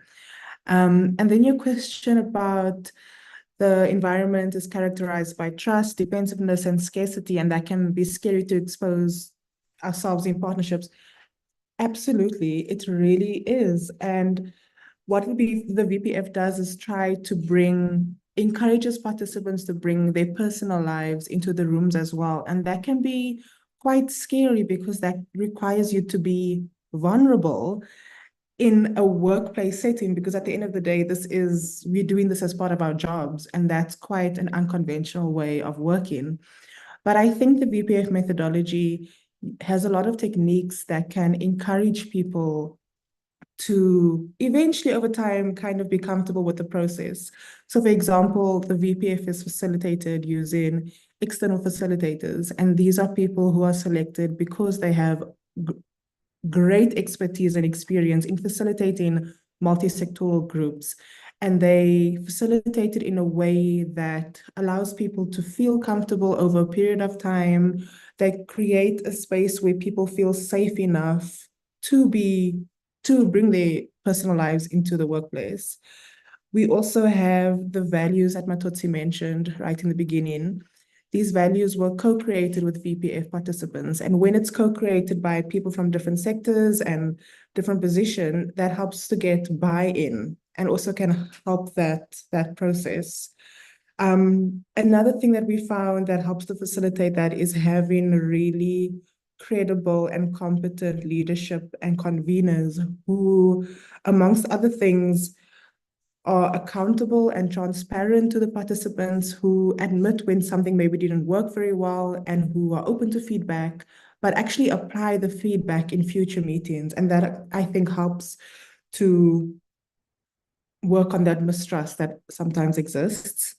And then your question about the environment is characterized by trust, defensiveness, and scarcity, and that can be scary to expose ourselves in partnerships. Absolutely, it really is. And what the VPF does is try to encourages participants to bring their personal lives into the rooms as well. And that can be quite scary because that requires you to be vulnerable in a workplace setting, because at the end of the day, we're doing this as part of our jobs, and that's quite an unconventional way of working. But I think the VPF methodology has a lot of techniques that can encourage people to eventually, over time, kind of be comfortable with the process. So, for example, the VPF is facilitated using external facilitators, and these are people who are selected because they have great expertise and experience in facilitating multi-sectoral groups. And they facilitate it in a way that allows people to feel comfortable over a period of time. They create a space where people feel safe enough to bring their personal lives into the workplace. We also have the values that Matodzi mentioned right in the beginning. These values were co-created with VPF participants. And when it's co-created by people from different sectors and different positions, that helps to get buy-in and also can help that process. Another thing that we found that helps to facilitate that is having really credible and competent leadership and conveners who, amongst other things, are accountable and transparent to the participants, who admit when something maybe didn't work very well and who are open to feedback, but actually apply the feedback in future meetings. And that, I think, helps to work on that mistrust that sometimes exists.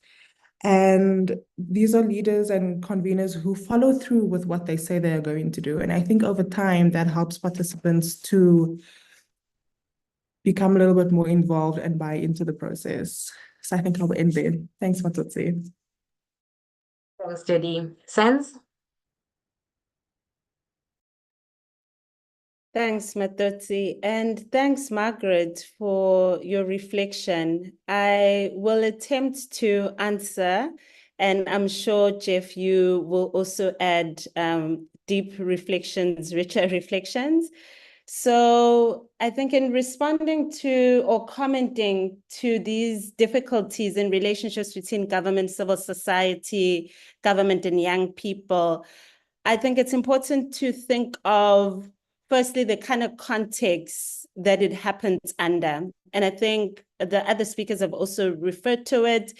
And these are leaders and conveners who follow through with what they say they are going to do. And I think over time that helps participants to become a little bit more involved and buy into the process. So I think I'll end there. Thanks, Matodzi. Thanks, Jody. Senz? Thanks, Matodzi, and thanks, Margaret, for your reflection. I will attempt to answer And I'm sure, Jeff, you will also add deep reflections, richer reflections. So I think in responding to or commenting to these difficulties in relationships between government, civil society, government and young people, I think it's important to think of, firstly, the kind of context that it happens under. And I think the other speakers have also referred to it.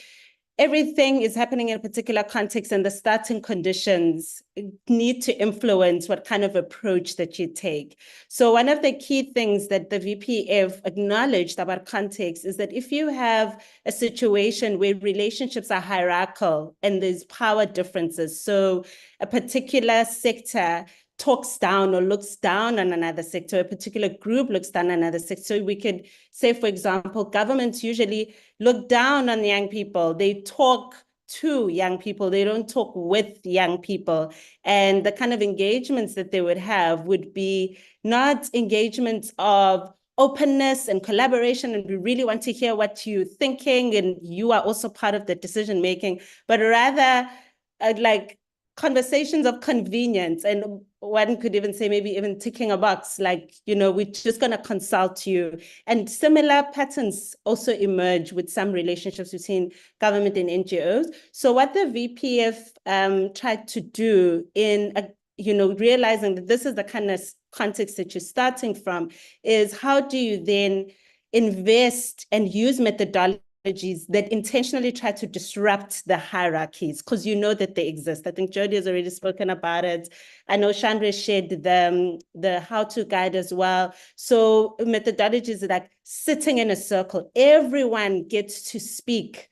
Everything is happening in a particular context, and the starting conditions need to influence what kind of approach that you take. So one of the key things that the VPF acknowledged about context is that if you have a situation where relationships are hierarchical and there's power differences, so a particular sector talks down or looks down on another sector, a particular group looks down on another sector. So we could say, for example, governments usually look down on young people. They talk to young people. They don't talk with young people. And the kind of engagements that they would have would be not engagements of openness and collaboration, and we really want to hear what you're thinking, and you are also part of the decision making, but rather like conversations of convenience. And one could even say maybe even ticking a box, like, you know, we're just going to consult you. And similar patterns also emerge with some relationships between government and NGOs. So what the VPF tried to do in, you know, realizing that this is the kind of context that you're starting from, is how do you then invest and use methodology that intentionally try to disrupt the hierarchies, because you know that they exist. I think Jody has already spoken about it. I know Chandra shared the how-to guide as well. So methodologies like sitting in a circle, everyone gets to speak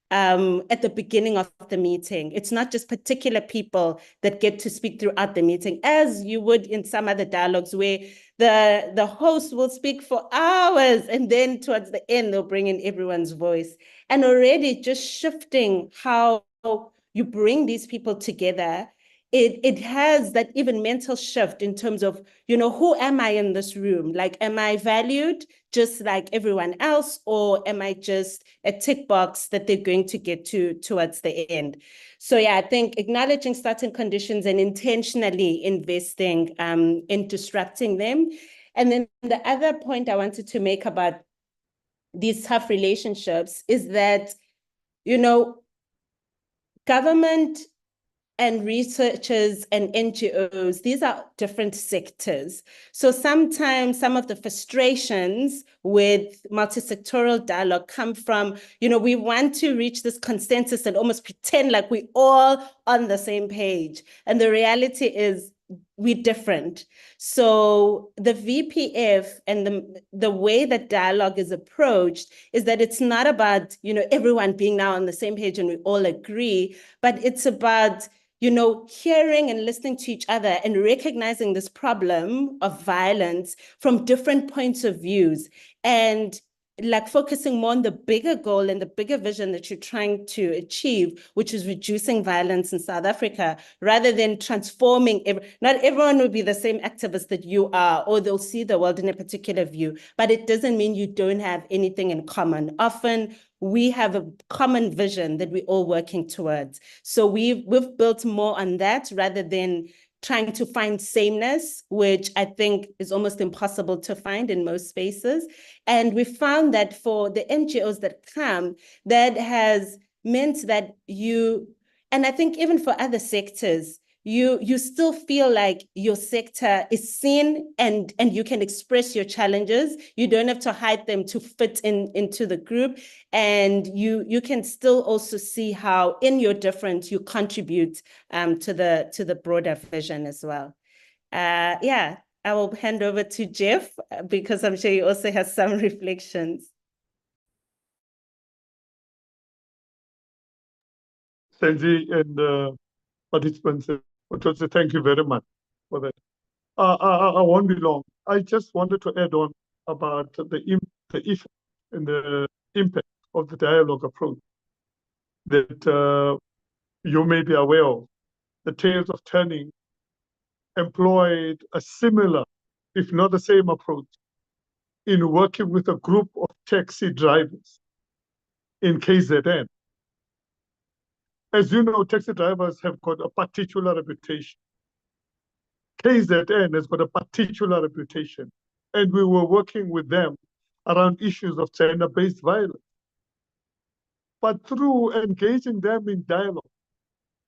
at the beginning of the meeting. It's not just particular people that get to speak throughout the meeting, as you would in some other dialogues where the host will speak for hours, and then towards the end, they'll bring in everyone's voice. And already just shifting how you bring these people together, it has that even mental shift in terms of, you know, who am I in this room? Like, am I valued just like everyone else, or am I just a tick box that they're going to get to towards the end? So yeah, I think acknowledging starting conditions and intentionally investing in disrupting them. And then the other point I wanted to make about these tough relationships is that, you know, government and researchers and NGOs, these are different sectors. So sometimes some of the frustrations with multisectoral dialogue come from, you know, we want to reach this consensus and almost pretend like we're all on the same page. And the reality is we're different. So the VPF and the way that dialogue is approached is that it's not about, you know, everyone being now on the same page and we all agree, but it's about, you know, hearing and listening to each other and recognizing this problem of violence from different points of views, and like focusing more on the bigger goal and the bigger vision that you're trying to achieve, which is reducing violence in South Africa, rather than transforming. Not everyone will be the same activist that you are, or they'll see the world in a particular view, but it doesn't mean you don't have anything in common. Often we have a common vision that we're all working towards. So we've built more on that rather than trying to find sameness, which I think is almost impossible to find in most spaces. And we found that for the NGOs that come, that has meant that and I think even for other sectors, you still feel like your sector is seen and you can express your challenges. You don't have to hide them to fit into the group. And you can still also see how in your difference you contribute to the broader vision as well. Yeah, I will hand over to Jeff because I'm sure he also has some reflections. Senzi and participants, Matodzi, thank you very much for that. I won't be long. I just wanted to add on about the effect and the impact of the dialogue approach that you may be aware of. The Tales of Turning employed a similar, if not the same approach, in working with a group of taxi drivers in KZN. As you know, taxi drivers have got a particular reputation. KZN has got a particular reputation. And we were working with them around issues of gender-based violence. But through engaging them in dialogue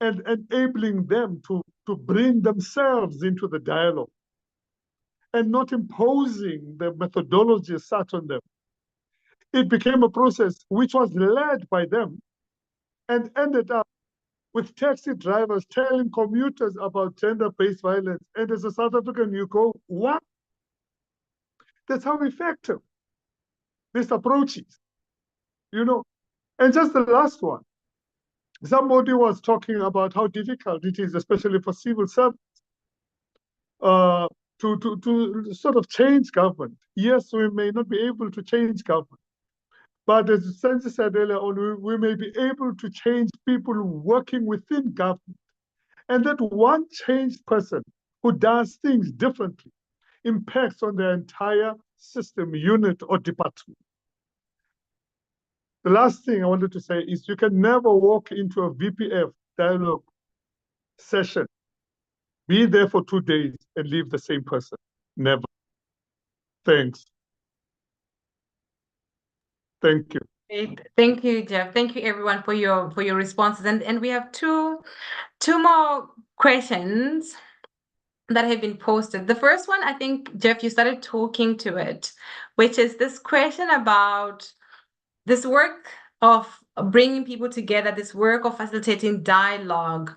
and enabling them to bring themselves into the dialogue and not imposing the methodology set on them, it became a process which was led by them and ended up with taxi drivers telling commuters about gender-based violence. And as a South African, you go, what? That's how effective this approach is, you know. And just the last one, somebody was talking about how difficult it is, especially for civil servants, to sort of change government. Yes, we may not be able to change government, but as Senzekile said earlier on, we may be able to change people working within government. And that one changed person who does things differently impacts on the entire system, unit, or department. The last thing I wanted to say is you can never walk into a VPF dialogue session, be there for 2 days, and leave the same person. Never. Thanks. Thank you. Great. Thank you, Jeff. Thank you, everyone, for your responses. And we have two more questions that have been posted. The first one, I think, Jeff, you started talking to it, which is this question about this work of bringing people together, this work of facilitating dialogue,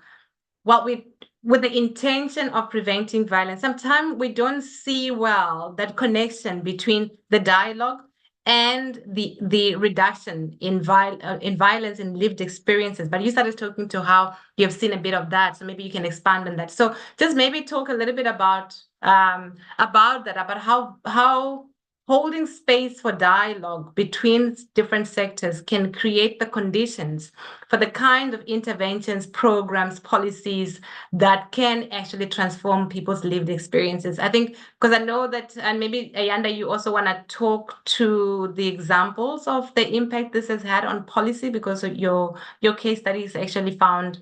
with the intention of preventing violence. Sometimes we don't see well that connection between the dialogue and the reduction in violence and lived experiences. But you started talking to how you have seen a bit of that, so maybe you can expand on that. So just maybe talk a little bit about that, about how holding space for dialogue between different sectors can create the conditions for the kind of interventions, programs, policies that can actually transform people's lived experiences. I think, because I know that, and maybe Ayanda, you also want to talk to the examples of the impact this has had on policy, because your case studies actually found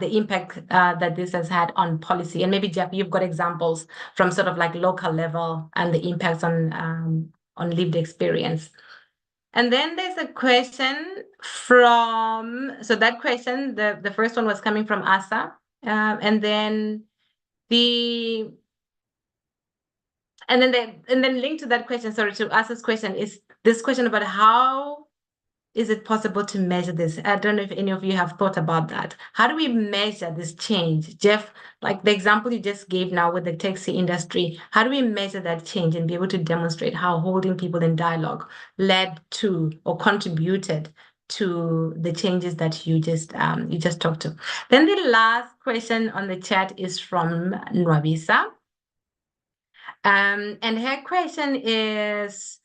the impact that this has had on policy. And maybe, Jeff, you've got examples from sort of like local level and the impacts on lived experience. And then there's a question so that question, the first one was coming from Asa. And then linked to that question, sorry, to Asa's question, is this question about how is it possible to measure this? I don't know if any of you have thought about that. How do we measure this change? Jeff, like the example you just gave now with the taxi industry, how do we measure that change and be able to demonstrate how holding people in dialogue led to or contributed to the changes that you just talked to? Then the last question on the chat is from Nwabisa. And her question is,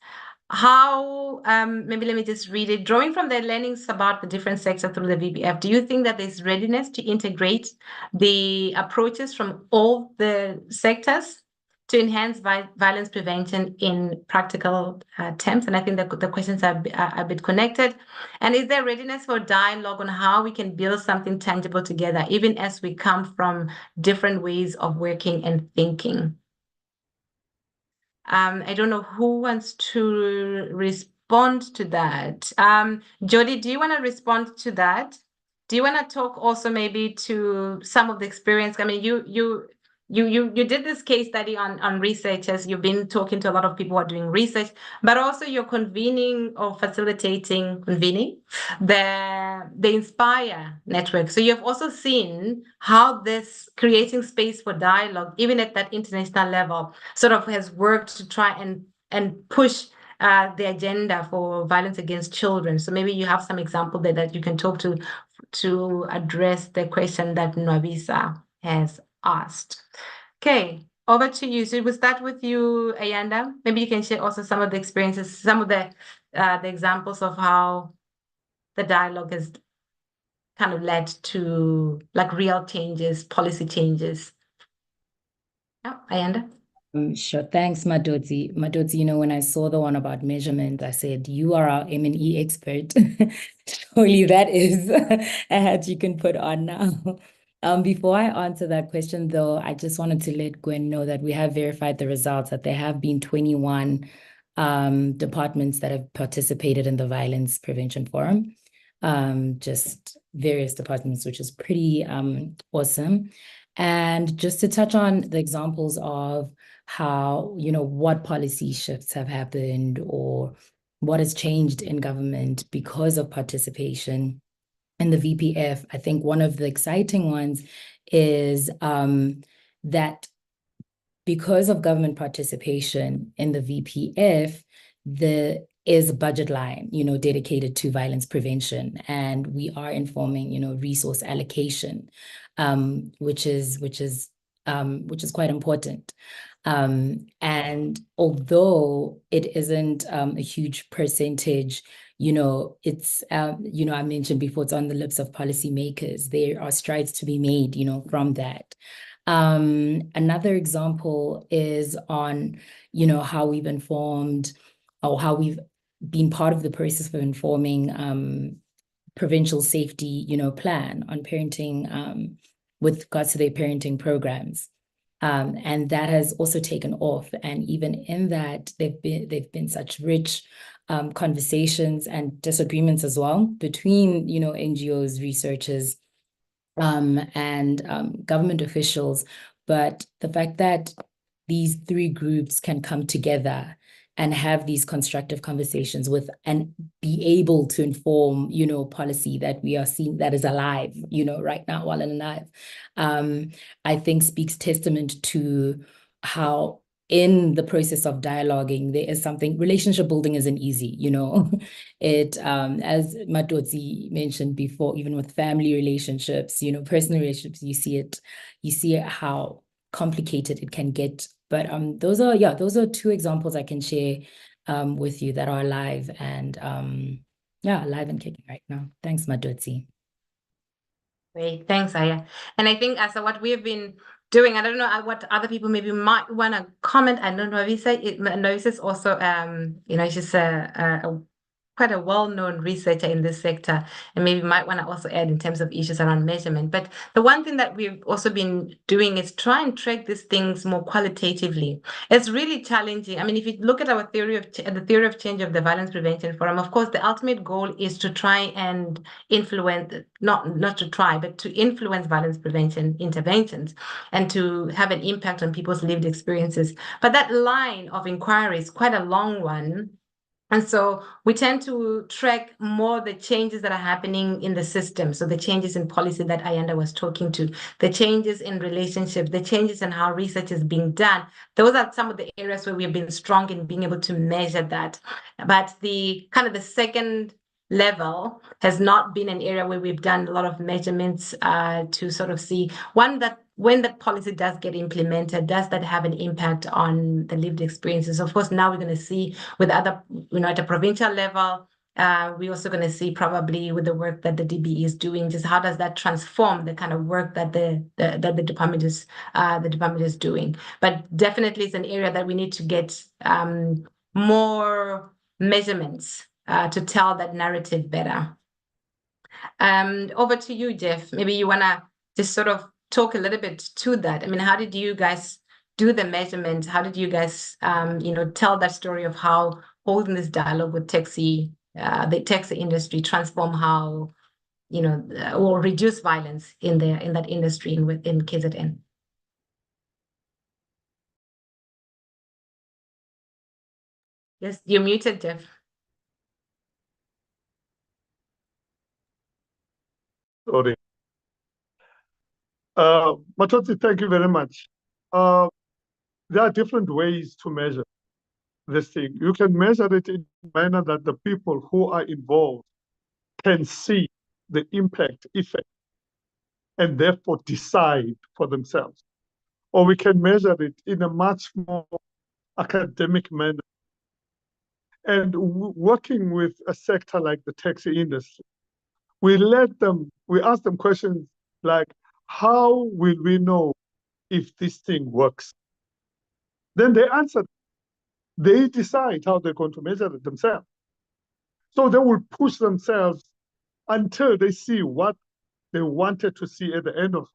how, maybe let me just read it. Drawing from the learnings about the different sectors through the VPF, do you think that there's readiness to integrate the approaches from all the sectors to enhance violence prevention in practical terms? And I think that the questions are a bit connected. And is there readiness for dialogue on how we can build something tangible together, even as we come from different ways of working and thinking? I don't know who wants to respond to that. Jody, do you want to respond to that? Do you want to talk also maybe to some of the experience? I mean, you did this case study on researchers. You've been talking to a lot of people who are doing research, but also you're convening or facilitating the Inspire network. So you've also seen how this creating space for dialogue, even at that international level, sort of has worked to try and push the agenda for violence against children. So maybe you have some example there that you can talk to address the question that Nwabisa has asked. Okay, over to you. So we'll start with you, Ayanda. Maybe you can share also some of the experiences, some of the examples of how the dialogue has kind of led to like real changes, policy changes. Yeah, Ayanda. Sure. Thanks, Matodzi. Matodzi, you know, when I saw the one about measurement, I said, you are our M&E expert. Surely that is a hat you can put on now. Before I answer that question, though, I just wanted to let Gwen know that we have verified the results, that there have been 21 departments that have participated in the Violence Prevention Forum. Just various departments, which is pretty awesome. And just to touch on the examples of how, you know, what policy shifts have happened or what has changed in government because of participation in the VPF. I think one of the exciting ones is that because of government participation in the VPF, there is a budget line, you know, dedicated to violence prevention, and we are informing, you know, resource allocation, which is quite important. And although it isn't a huge percentage, you know, it's, you know, I mentioned before, it's on the lips of policymakers. There are strides to be made, you know, from that. Another example is on, you know, how we've informed or how we've been part of the process of informing provincial safety, you know, plan on parenting with regards to their parenting programs. And that has also taken off. And even in that, they've been such rich conversations and disagreements as well between, you know, NGOs, researchers, and government officials. But the fact that these three groups can come together and have these constructive conversations with and be able to inform, you know, policy that we are seeing that is alive, you know, right now, while alive, I think speaks testament to how in the process of dialoguing, there is something, relationship building isn't easy, you know. It, as Matodzi mentioned before, even with family relationships, you know, personal relationships, you see it how complicated it can get. But those are two examples I can share with you that are live and live and kicking right now. Thanks, Matodzi. Great, thanks, Aya. And I think as what we have been doing, I don't know what other people maybe might want to comment. I don't know. Novisa is also, you know, she's quite a well-known researcher in this sector, and maybe might want to also add in terms of issues around measurement. But the one thing that we've also been doing is try and track these things more qualitatively. It's really challenging. I mean, if you look at our theory of the theory of change of the Violence Prevention Forum, of course, the ultimate goal is to try and influence, not to try, but to influence violence prevention interventions and to have an impact on people's lived experiences. But that line of inquiry is quite a long one. And so we tend to track more the changes that are happening in the system. So the changes in policy that Ayanda was talking to, the changes in relationships, the changes in how research is being done. Those are some of the areas where we've been strong in being able to measure that. But the kind of the second level has not been an area where we've done a lot of measurements to sort of see that when that policy does get implemented, does that have an impact on the lived experiences? Of course, now we're going to see with other, you know, at a provincial level, we're also going to see probably with the work that the DBE is doing, just how does that transform the kind of work that the department is doing. But definitely it's an area that we need to get more measurements to tell that narrative better. Over to you, Jeff. Maybe you want to just sort of talk a little bit to that. I mean, how did you guys do the measurement? How did you guys, you know, tell that story of how holding this dialogue with the taxi industry transform how, you know, or reduce violence in that industry within KZN? Yes, you're muted, Jeff. Sorry. Matodzi, thank you very much. There are different ways to measure this thing. You can measure it in a manner that the people who are involved can see the impact, effect, and therefore decide for themselves. Or we can measure it in a much more academic manner. And working with a sector like the taxi industry, we ask them questions like, how will we know if this thing works? then they answer. They decide how they're going to measure it themselves. So they will push themselves until they see what they wanted to see at the end of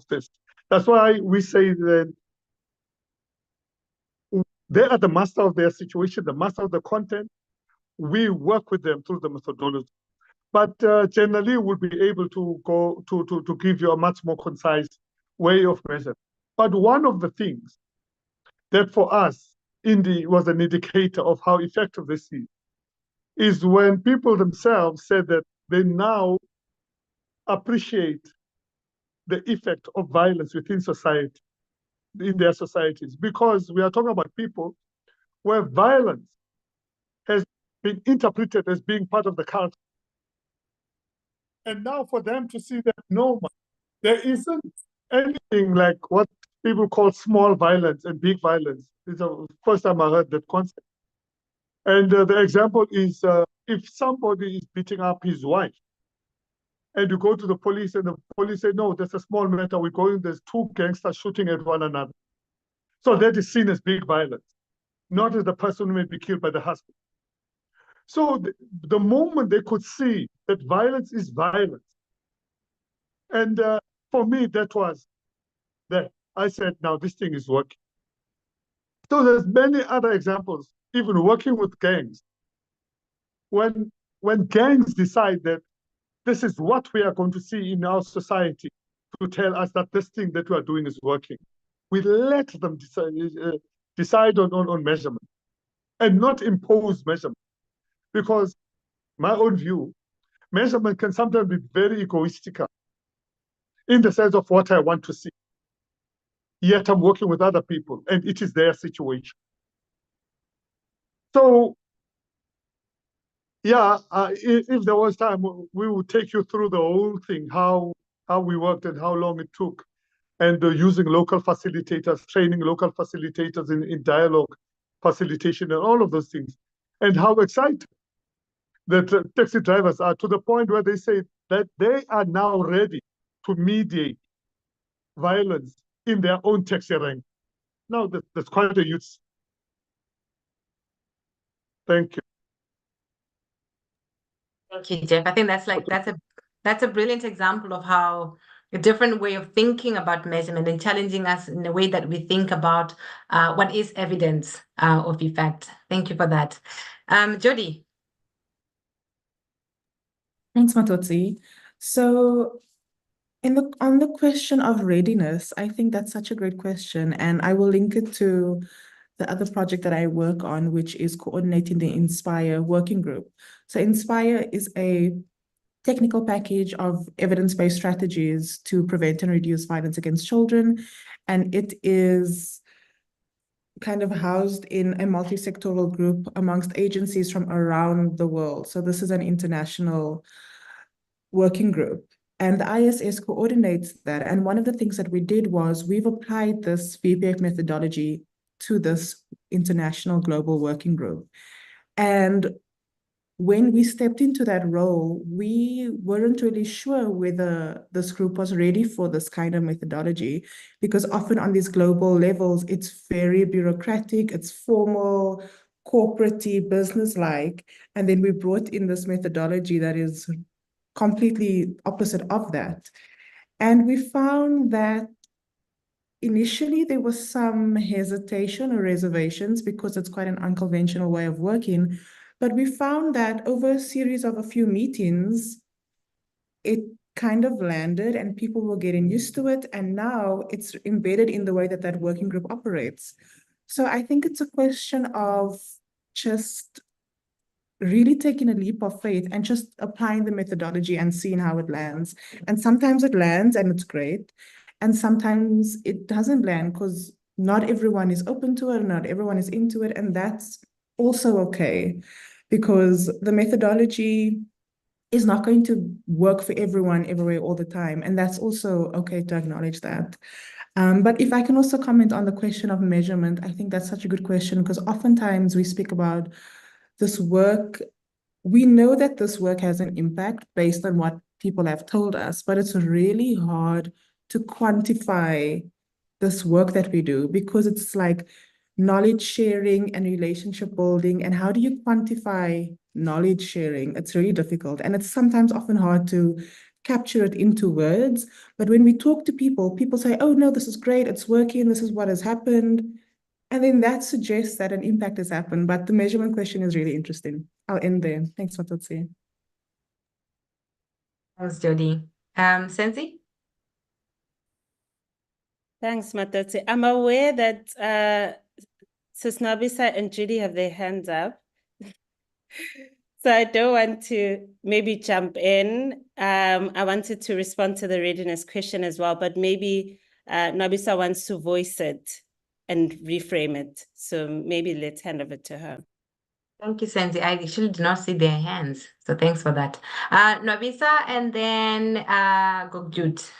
this. That's why we say that they are the master of their situation, the master of the content. We work with them through the methodology. But generally, we'll be able to go to give you a much more concise way of measuring. But one of the things that for us was an indicator of how effective this is when people themselves said that they now appreciate the effect of violence within society, in their societies, because we are talking about people where violence has been interpreted as being part of the culture. And now for them to see that no, there isn't anything like what people call small violence and big violence. It's the first time I heard that concept. And the example is if somebody is beating up his wife, and you go to the police and the police say, no, that's a small matter. We're going, there's two gangsters shooting at one another. So that is seen as big violence, not as the person who may be killed by the husband. So the moment they could see that violence is violence, and for me, that was that I said, now this thing is working. So there's many other examples, even working with gangs. When gangs decide that this is what we are going to see in our society to tell us that this thing that we are doing is working, we let them decide on measurement and not impose measurement. Because my own view, measurement can sometimes be very egoistical in the sense of what I want to see. Yet I'm working with other people and it is their situation. So yeah, if there was time, we would take you through the whole thing, how we worked and how long it took, and using local facilitators, training local facilitators in dialogue facilitation and all of those things, and how excited that taxi drivers are to the point where they say that they are now ready to mediate violence in their own taxi rank. Now, that's quite a huge. Thank you. Thank you, Jeff. I think that's a brilliant example of how a different way of thinking about measurement and challenging us in the way that we think about what is evidence of effect. Thank you for that. Jody. Thanks, Matodzi. So on the question of readiness, I think that's such a great question, and I will link it to the other project that I work on, which is coordinating the INSPIRE working group. So INSPIRE is a technical package of evidence-based strategies to prevent and reduce violence against children, and it is kind of housed in a multisectoral group amongst agencies from around the world. So this is an international working group. And the ISS coordinates that. And one of the things that we did was we've applied this VPF methodology to this international global working group. And when we stepped into that role, we weren't really sure whether this group was ready for this kind of methodology, because often on these global levels, it's very bureaucratic, it's formal, corporate-y, business-like. And then we brought in this methodology that is completely opposite of that. And we found that initially there was some hesitation or reservations because it's quite an unconventional way of working. But we found that over a series of a few meetings, it kind of landed and people were getting used to it. And now it's embedded in the way that that working group operates. So I think it's a question of just really taking a leap of faith and just applying the methodology and seeing how it lands. And sometimes it lands and it's great. And sometimes it doesn't land because not everyone is open to it, not everyone is into it. And that's also okay, because the methodology is not going to work for everyone everywhere all the time. And that's also okay to acknowledge that. But if I can also comment on the question of measurement, I think that's such a good question, because oftentimes we speak about this work. We know that this work has an impact based on what people have told us, but it's really hard to quantify this work that we do, because it's like knowledge sharing and relationship building, and how do you quantify knowledge sharing? It's really difficult, and it's sometimes often hard to capture it into words. But when we talk to people, people say, oh no, this is great, it's working, this is what has happened. And then that suggests that an impact has happened. But the measurement question is really interesting. I'll end there. Thanks, Matodzi. Thanks, Jody. Senzi? Thanks, Matodzi. I'm aware that Sis Nabisa and Judy have their hands up. So I don't want to maybe jump in. I wanted to respond to the readiness question as well, but maybe Nabisa wants to voice it and reframe it. So maybe let's hand over to her. Thank you, Senzi. I actually did not see their hands, so thanks for that. Nabisa and then Gogjut.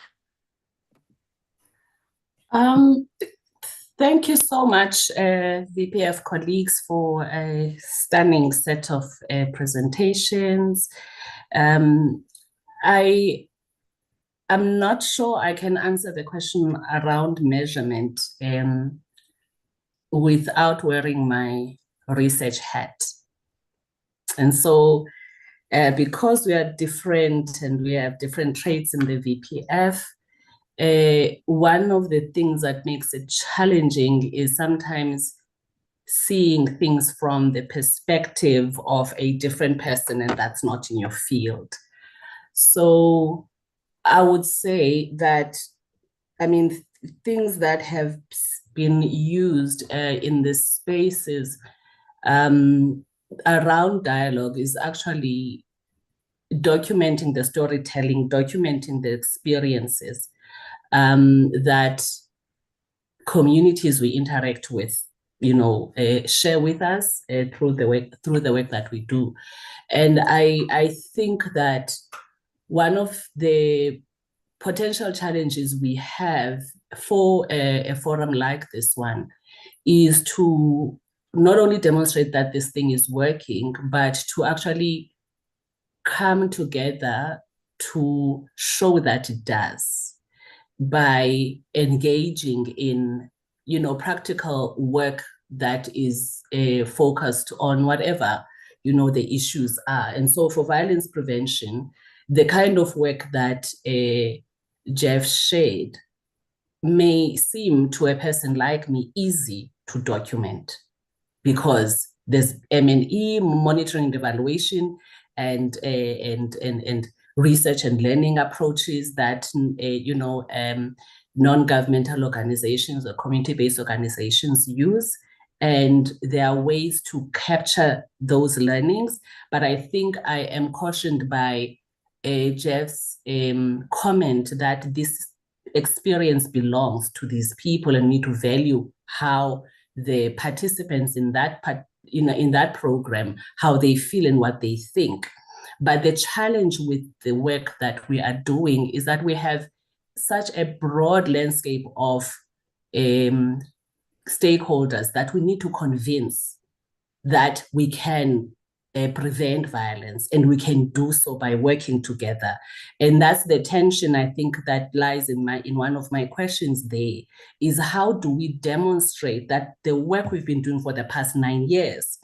Thank you so much, VPF colleagues, for a stunning set of presentations. I am not sure I can answer the question around measurement without wearing my research hat. And so because we are different and we have different traits in the VPF, one of the things that makes it challenging is sometimes seeing things from the perspective of a different person, and that's not in your field. So I would say that, I mean, things that have been used in this spaces around dialogue is actually documenting the storytelling, documenting the experiences that communities we interact with, share with us through the work that we do. And I think that one of the potential challenges we have for a forum like this one is to not only demonstrate that this thing is working, but to actually come together to show that it does by engaging in, practical work that is focused on whatever, the issues are. And so for violence prevention, the kind of work that Jeff shared may seem to a person like me easy to document because there's M&E, monitoring and evaluation, and research and learning approaches that non-governmental organizations or community-based organizations use. And there are ways to capture those learnings. But I think I am cautioned by Jeff's comment that this experience belongs to these people, and we need to value how the participants in that in that program, how they feel and what they think. But the challenge with the work that we are doing is that we have such a broad landscape of stakeholders that we need to convince that we can prevent violence, and we can do so by working together. And that's the tension, I think, that lies in one of my questions there, is how do we demonstrate that the work we've been doing for the past 9 years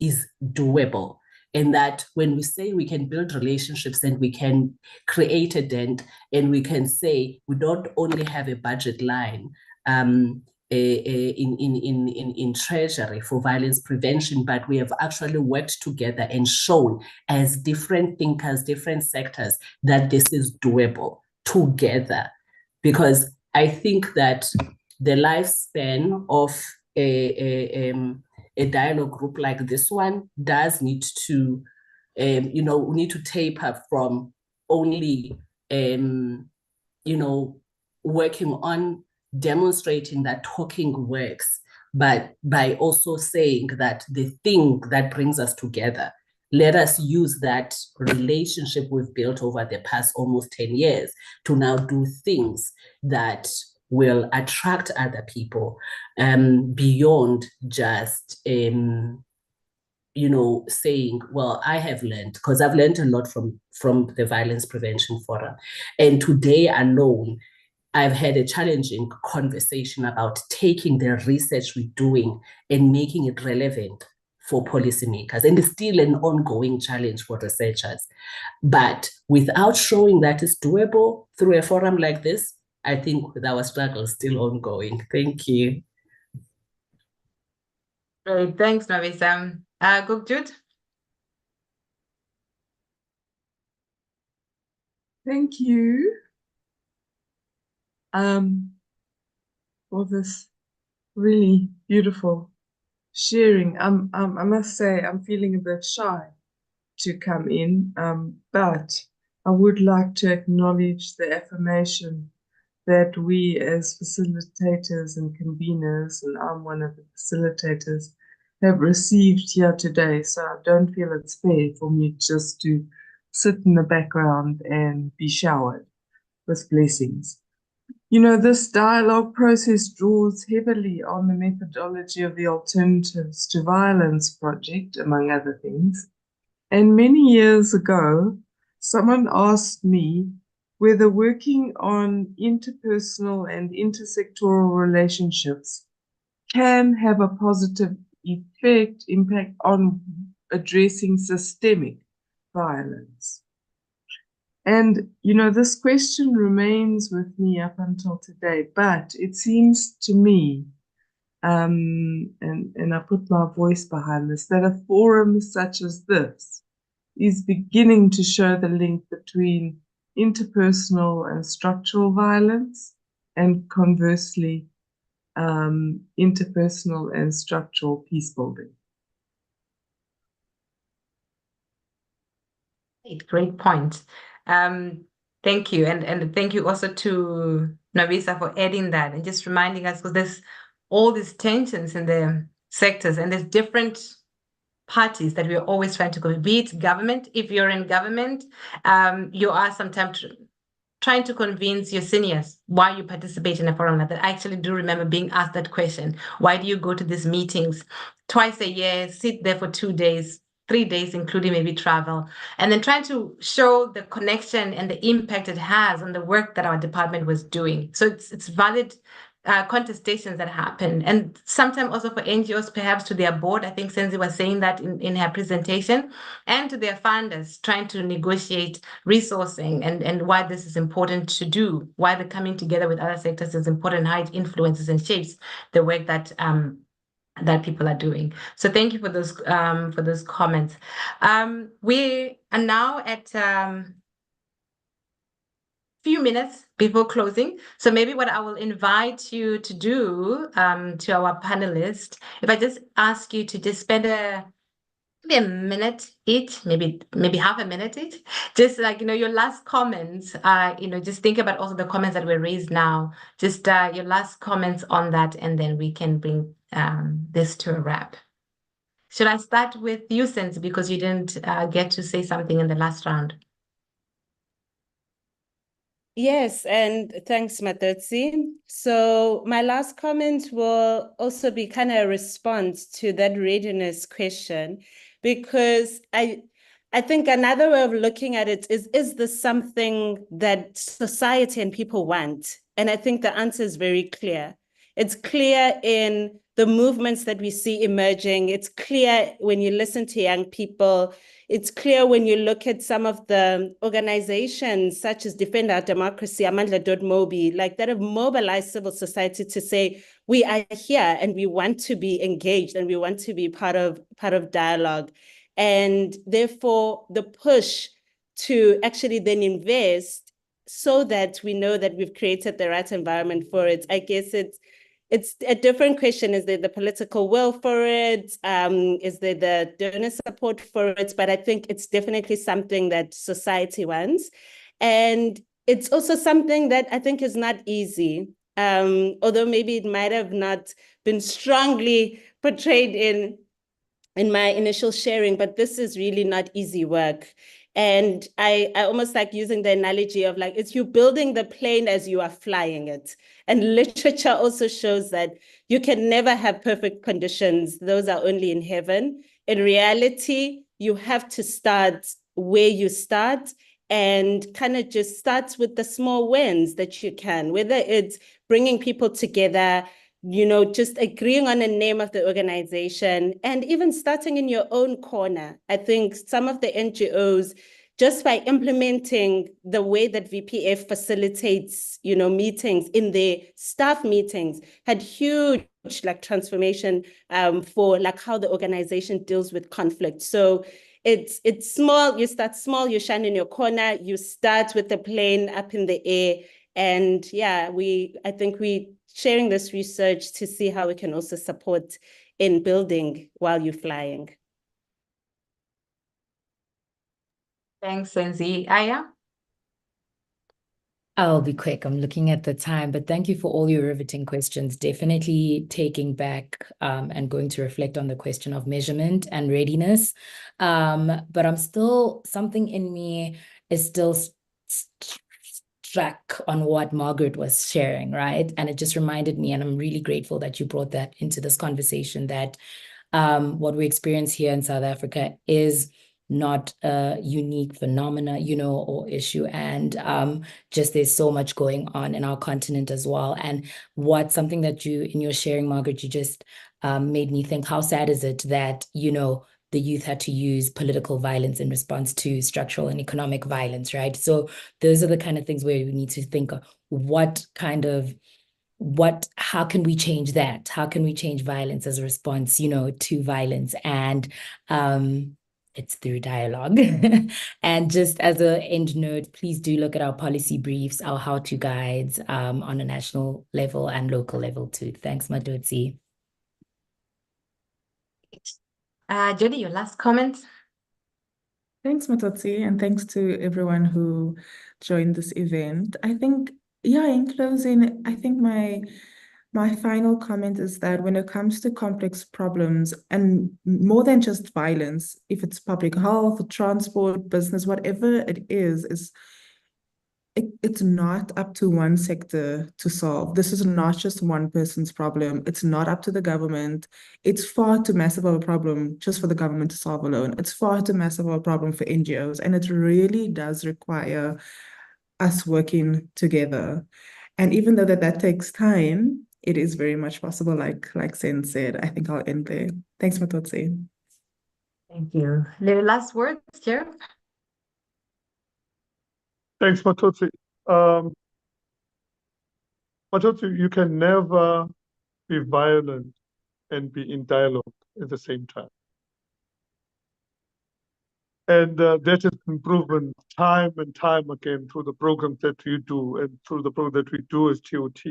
is doable? And that when we say we can build relationships and we can create a dent, and we can say we don't only have a budget line in Treasury for violence prevention, but we have actually worked together and shown as different thinkers, different sectors, that this is doable together. Because I think that the lifespan of a dialogue group like this one does need to, we need to taper from only, working on demonstrating that talking works, but by also saying that the thing that brings us together, let us use that relationship we've built over the past almost 10 years to now do things that will attract other people beyond just, saying, well, I have learned, because I've learned a lot from the Violence Prevention Forum. And today alone, I've had a challenging conversation about taking the research we're doing and making it relevant for policymakers. And it's still an ongoing challenge for researchers. But without showing that it's doable through a forum like this, I think our struggle is still ongoing. Thank you. Great, thanks, Novisa. Jude? Thank you for this really beautiful sharing. I must say I'm feeling a bit shy to come in, but I would like to acknowledge the affirmation that we as facilitators and conveners, and I'm one of the facilitators, have received here today. So I don't feel it's fair for me just to sit in the background and be showered with blessings. You know, this dialogue process draws heavily on the methodology of the Alternatives to Violence project, among other things. And many years ago, someone asked me whether working on interpersonal and intersectoral relationships can have a positive impact on addressing systemic violence. And, you know, this question remains with me up until today, but it seems to me, and I put my voice behind this, that a forum such as this is beginning to show the link between interpersonal and structural violence, and conversely, interpersonal and structural peace building. Great point. Thank you. And thank you also to Novisa for adding that and just reminding us, because there's all these tensions in the sectors and there's different parties that we're always trying to go, be it government. If you're in government, you are sometimes trying to convince your seniors why you participate in a forum like that. I actually do remember being asked that question. Why do you go to these meetings twice a year, sit there for 2 days, 3 days, including maybe travel, and then trying to show the connection and the impact it has on the work that our department was doing. So it's valid contestations that happen. And sometimes also for NGOs, perhaps to their board, I think Senzi was saying that in her presentation, and to their funders, trying to negotiate resourcing and why this is important to do, why the coming together with other sectors is important, how it influences and shapes the work that people are doing. So thank you for those comments. We are now at few minutes before closing. So maybe what I will invite you to do to our panelists, if I just ask you to just spend maybe a minute each, maybe half a minute each, just like, you know, your last comments, you know, just think about also the comments that were raised now, just your last comments on that, and then we can bring this to a wrap. Should I start with you, Senzi, because you didn't get to say something in the last round? Yes, and thanks, Matodzi. So my last comment will also be kind of a response to that readiness question, because I think another way of looking at it is this something that society and people want? And I think the answer is very clear. It's clear in the movements that we see emerging. It's clear when you listen to young people. It's clear when you look at some of the organizations such as Defend Our Democracy, Amandla.mobi, like that have mobilized civil society to say, we are here and we want to be engaged and we want to be part of dialogue. And therefore the push to actually then invest so that we know that we've created the right environment for it. I guess it's a different question. Is there the political will for it? Is there the donor support for it? But I think it's definitely something that society wants. And it's also something that I think is not easy. Although maybe it might have not been strongly portrayed in my initial sharing, but this is really not easy work. And I almost like using the analogy of like, it's you building the plane as you are flying it. And literature also shows that you can never have perfect conditions. Those are only in heaven. In reality, you have to start where you start and kind of just start with the small wins that you can, whether it's bringing people together, just agreeing on a name of the organization, and even starting in your own corner. I think some of the NGOs, just by implementing the way that VPF facilitates, meetings in their staff meetings, had huge transformation for how the organization deals with conflict. So it's small. You start small, you shine in your corner, you start with the plane up in the air. And yeah, I think we sharing this research to see how we can also support in building while you're flying. Thanks, Senzi. Aya? I'll be quick. I'm looking at the time, but thank you for all your riveting questions. Definitely taking back and going to reflect on the question of measurement and readiness. But I'm still, something in me is still struck on what Margaret was sharing, right? And it just reminded me, and I'm really grateful that you brought that into this conversation, that what we experience here in South Africa is not a unique phenomena, or issue. And just there's so much going on in our continent as well. And something that you, in your sharing, Margaret, you just made me think, how sad is it that, the youth had to use political violence in response to structural and economic violence, right? So those are the kind of things where we need to think of how can we change that? How can we change violence as a response, to violence? And it's through dialogue. And just as an end note, please do look at our policy briefs, our how-to guides on a national level and local level too. Thanks, Matodzi. Jody, your last comment? Thanks, Matodzi, and thanks to everyone who joined this event. I think, in closing, I think my final comment is that when it comes to complex problems, and more than just violence, if it's public health, transport, business, whatever it is it's not up to one sector to solve. This is not just one person's problem. It's not up to the government. It's far too massive of a problem just for the government to solve alone. It's far too massive of a problem for NGOs, and it really does require us working together. And even though that takes time, it is very much possible, like Sen said. I think I'll end there. Thanks, Matodzi. Thank you. The last words, Chair? Thanks, Matodzi. Matodzi, you can never be violent and be in dialogue at the same time. And that has been proven time and time again through the programs that you do and through the program that we do as TOT.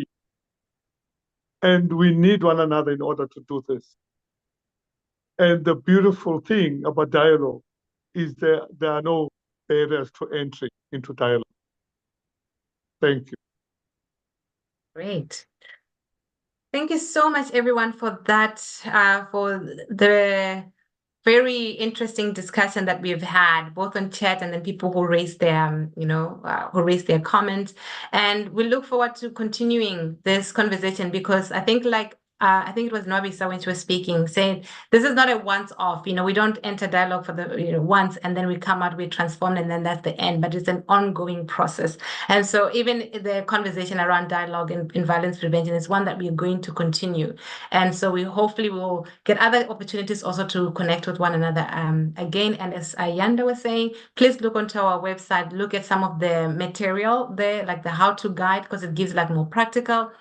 And we need one another in order to do this. And the beautiful thing about dialogue is there are no barriers to entry into dialogue. Thank you. Great. Thank you so much, everyone, for that, for the very interesting discussion that we've had, both on chat and then people who raised their, who raised their comments. And we look forward to continuing this conversation because I think I think it was Nwabisa when she was speaking, saying this is not a once-off. We don't enter dialogue for the once and then we come out, we transform, and then that's the end. But it's an ongoing process. And so even the conversation around dialogue in violence prevention is one that we are going to continue. And so we hopefully will get other opportunities also to connect with one another again. And as Ayanda was saying, please look onto our website, look at some of the material there, like the how-to guide, because it gives more practical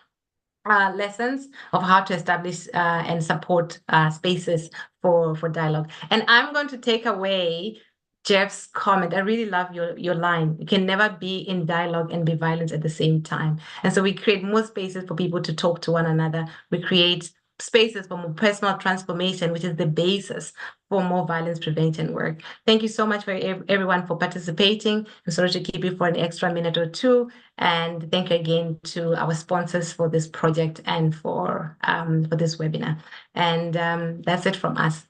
lessons of how to establish and support spaces for dialogue. And I'm going to take away Jeff's comment. I really love your line. You can never be in dialogue and be violent at the same time. And so we create more spaces for people to talk to one another. We create spaces for more personal transformation, which is the basis for more violence prevention work. Thank you so much for everyone for participating. I'm sorry to keep you for an extra minute or two. And thank you again to our sponsors for this project and for this webinar. And that's it from us.